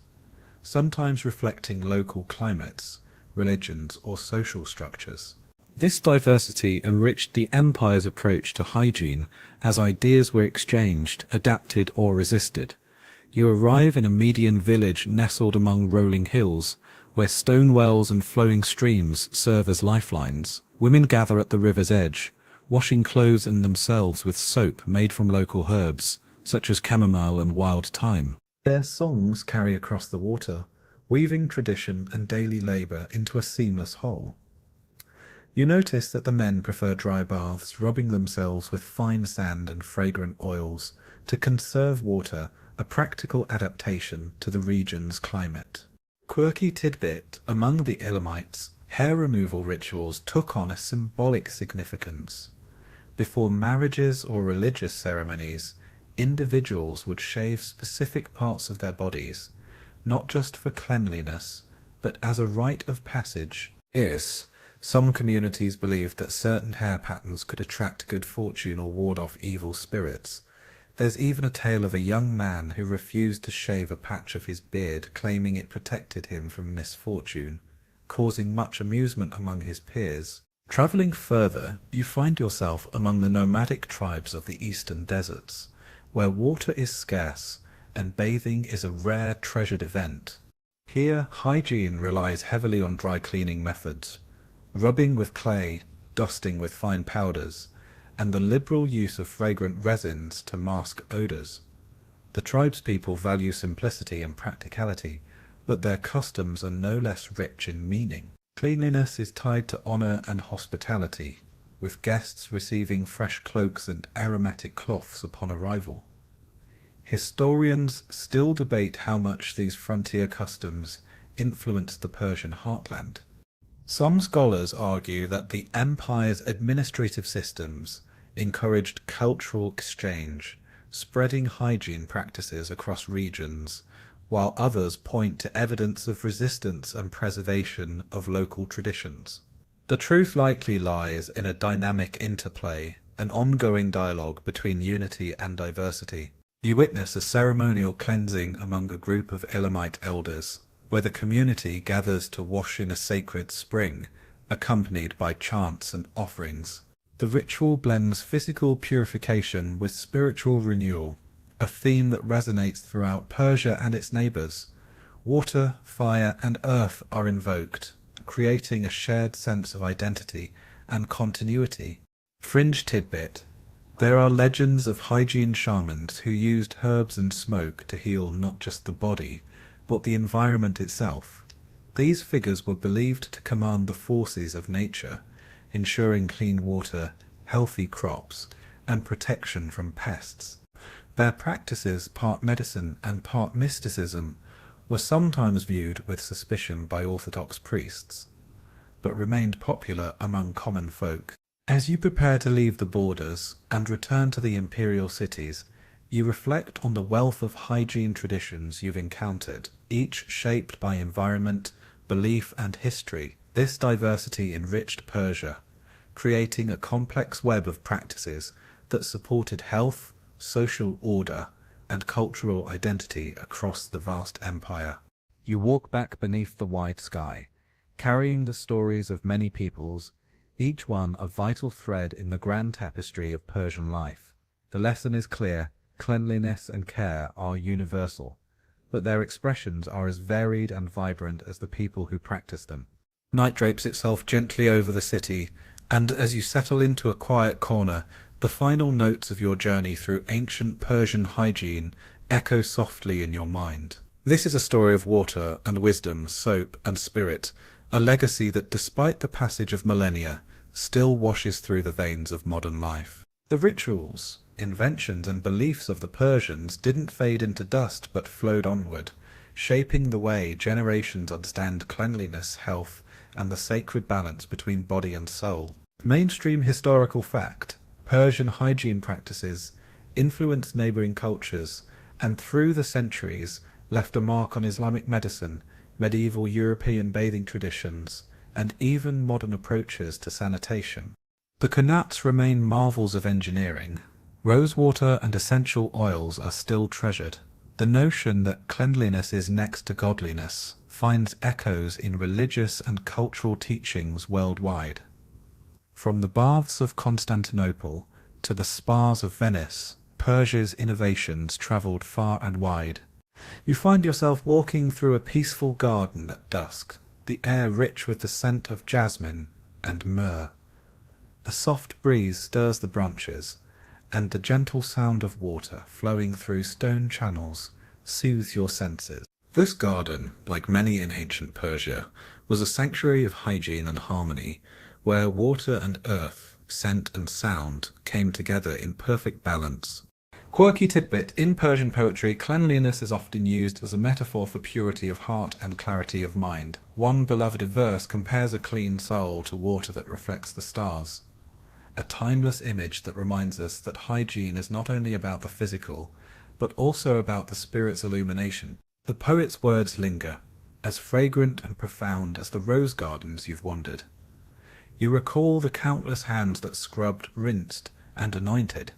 sometimes reflecting local climates, religions, or social structures. This diversity enriched the empire's approach to hygiene as ideas were exchanged, adapted, or resisted. You arrive in a Median village nestled among rolling hills, where stone wells and flowing streams serve as lifelines. Women gather at the river's edge, washing clothes and themselves with soap made from local herbs, such as chamomile and wild thyme. Their songs carry across the water, weaving tradition and daily labour into a seamless whole. You notice that the men prefer dry baths, rubbing themselves with fine sand and fragrant oils to conserve water, a practical adaptation to the region's climate. Quirky tidbit: among the Elamites, hair removal rituals took on a symbolic significance. Before marriages or religious ceremonies, individuals would shave specific parts of their bodies, not just for cleanliness, but as a rite of passage. Yes, some communities believed that certain hair patterns could attract good fortune or ward off evil spirits. There's even a tale of a young man who refused to shave a patch of his beard, claiming it protected him from misfortune, causing much amusement among his peers. Travelling further, you find yourself among the nomadic tribes of the eastern deserts, where water is scarce and bathing is a rare, treasured event. Here, hygiene relies heavily on dry cleaning methods, rubbing with clay, dusting with fine powders, and the liberal use of fragrant resins to mask odours. The tribespeople value simplicity and practicality, but their customs are no less rich in meaning. Cleanliness is tied to honour and hospitality, with guests receiving fresh cloaks and aromatic cloths upon arrival. Historians still debate how much these frontier customs influenced the Persian heartland. Some scholars argue that the empire's administrative systems encouraged cultural exchange, spreading hygiene practices across regions, while others point to evidence of resistance and preservation of local traditions. The truth likely lies in a dynamic interplay, an ongoing dialogue between unity and diversity. You witness a ceremonial cleansing among a group of Elamite elders, where the community gathers to wash in a sacred spring, accompanied by chants and offerings. The ritual blends physical purification with spiritual renewal, a theme that resonates throughout Persia and its neighbours. Water, fire, and earth are invoked, creating a shared sense of identity and continuity. Fringe tidbit: there are legends of hygiene shamans who used herbs and smoke to heal not just the body, but the environment itself. These figures were believed to command the forces of nature, ensuring clean water, healthy crops, and protection from pests. Their practices, part medicine and part mysticism, were sometimes viewed with suspicion by Orthodox priests, but remained popular among common folk. As you prepare to leave the borders and return to the imperial cities, you reflect on the wealth of hygiene traditions you've encountered, each shaped by environment, belief, and history. This diversity enriched Persia, creating a complex web of practices that supported health, social order, and cultural identity across the vast empire. You walk back beneath the wide sky, carrying the stories of many peoples, each one a vital thread in the grand tapestry of Persian life. The lesson is clear: cleanliness and care are universal, but their expressions are as varied and vibrant as the people who practice them. Night drapes itself gently over the city, and as you settle into a quiet corner, the final notes of your journey through ancient Persian hygiene echo softly in your mind. This is a story of water and wisdom, soap and spirit, a legacy that, despite the passage of millennia, still washes through the veins of modern life. The rituals, inventions, and beliefs of the Persians didn't fade into dust but flowed onward, shaping the way generations understand cleanliness, health, and the sacred balance between body and soul. Mainstream historical fact: Persian hygiene practices influenced neighbouring cultures and through the centuries left a mark on Islamic medicine, medieval European bathing traditions, and even modern approaches to sanitation. The qanats remain marvels of engineering. Rosewater and essential oils are still treasured. The notion that cleanliness is next to godliness finds echoes in religious and cultural teachings worldwide. From the baths of Constantinople to the spas of Venice, Persia's innovations travelled far and wide. You find yourself walking through a peaceful garden at dusk, the air rich with the scent of jasmine and myrrh. A soft breeze stirs the branches, and the gentle sound of water flowing through stone channels soothes your senses. This garden, like many in ancient Persia, was a sanctuary of hygiene and harmony, where water and earth, scent and sound came together in perfect balance. Quirky tidbit: in Persian poetry, cleanliness is often used as a metaphor for purity of heart and clarity of mind. One beloved verse compares a clean soul to water that reflects the stars, a timeless image that reminds us that hygiene is not only about the physical, but also about the spirit's illumination. The poet's words linger, as fragrant and profound as the rose gardens you've wandered. You recall the countless hands that scrubbed, rinsed, and anointed,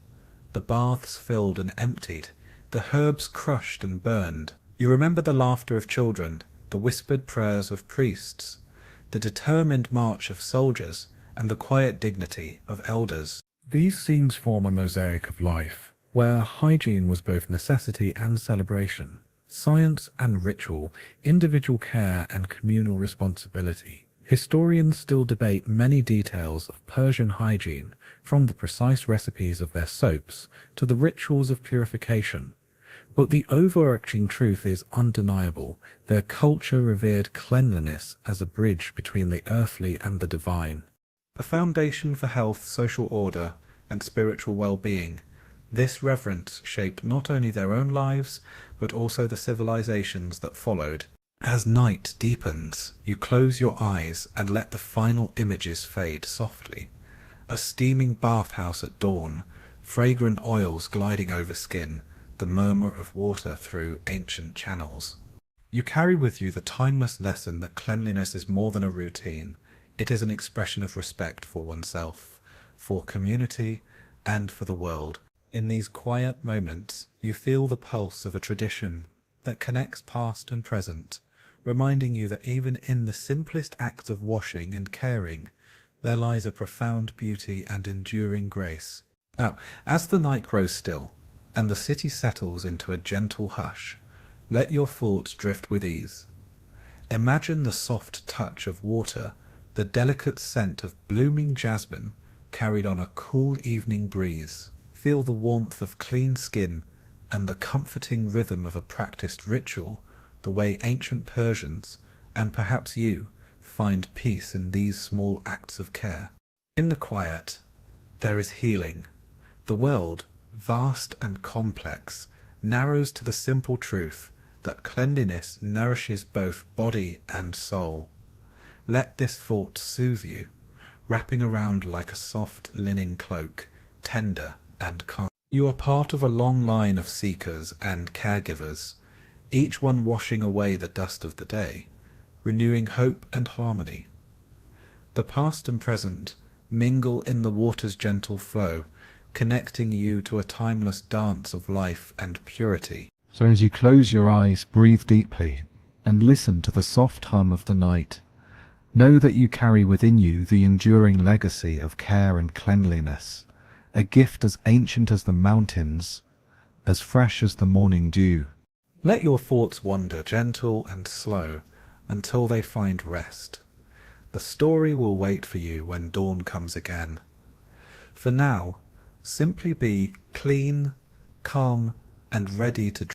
the baths filled and emptied, the herbs crushed and burned. You remember the laughter of children, the whispered prayers of priests, the determined march of soldiers, and the quiet dignity of elders. These scenes form a mosaic of life, where hygiene was both necessity and celebration, science and ritual, individual care and communal responsibility. Historians still debate many details of Persian hygiene, from the precise recipes of their soaps to the rituals of purification. But the overarching truth is undeniable: their culture revered cleanliness as a bridge between the earthly and the divine. A foundation for health, social order, and spiritual well-being, this reverence shaped not only their own lives, but also the civilizations that followed. As night deepens, you close your eyes and let the final images fade softly. A steaming bathhouse at dawn, fragrant oils gliding over skin, the murmur of water through ancient channels. You carry with you the timeless lesson that cleanliness is more than a routine. It is an expression of respect for oneself, for community, and for the world. In these quiet moments, you feel the pulse of a tradition that connects past and present, reminding you that even in the simplest acts of washing and caring, there lies a profound beauty and enduring grace. Now, as the night grows still, and the city settles into a gentle hush, let your thoughts drift with ease. Imagine the soft touch of water, the delicate scent of blooming jasmine carried on a cool evening breeze. Feel the warmth of clean skin and the comforting rhythm of a practiced ritual, the way ancient Persians, and perhaps you, find peace in these small acts of care. In the quiet, there is healing. The world, vast and complex, narrows to the simple truth that cleanliness nourishes both body and soul. Let this thought soothe you, wrapping around like a soft linen cloak, tender and calm. You are part of a long line of seekers and caregivers, each one washing away the dust of the day, renewing hope and harmony. The past and present mingle in the water's gentle flow, connecting you to a timeless dance of life and purity. So as you close your eyes, breathe deeply, and listen to the soft hum of the night. Know that you carry within you the enduring legacy of care and cleanliness, a gift as ancient as the mountains, as fresh as the morning dew. Let your thoughts wander gentle and slow until they find rest. The story will wait for you when dawn comes again. For now, simply be clean, calm, and ready to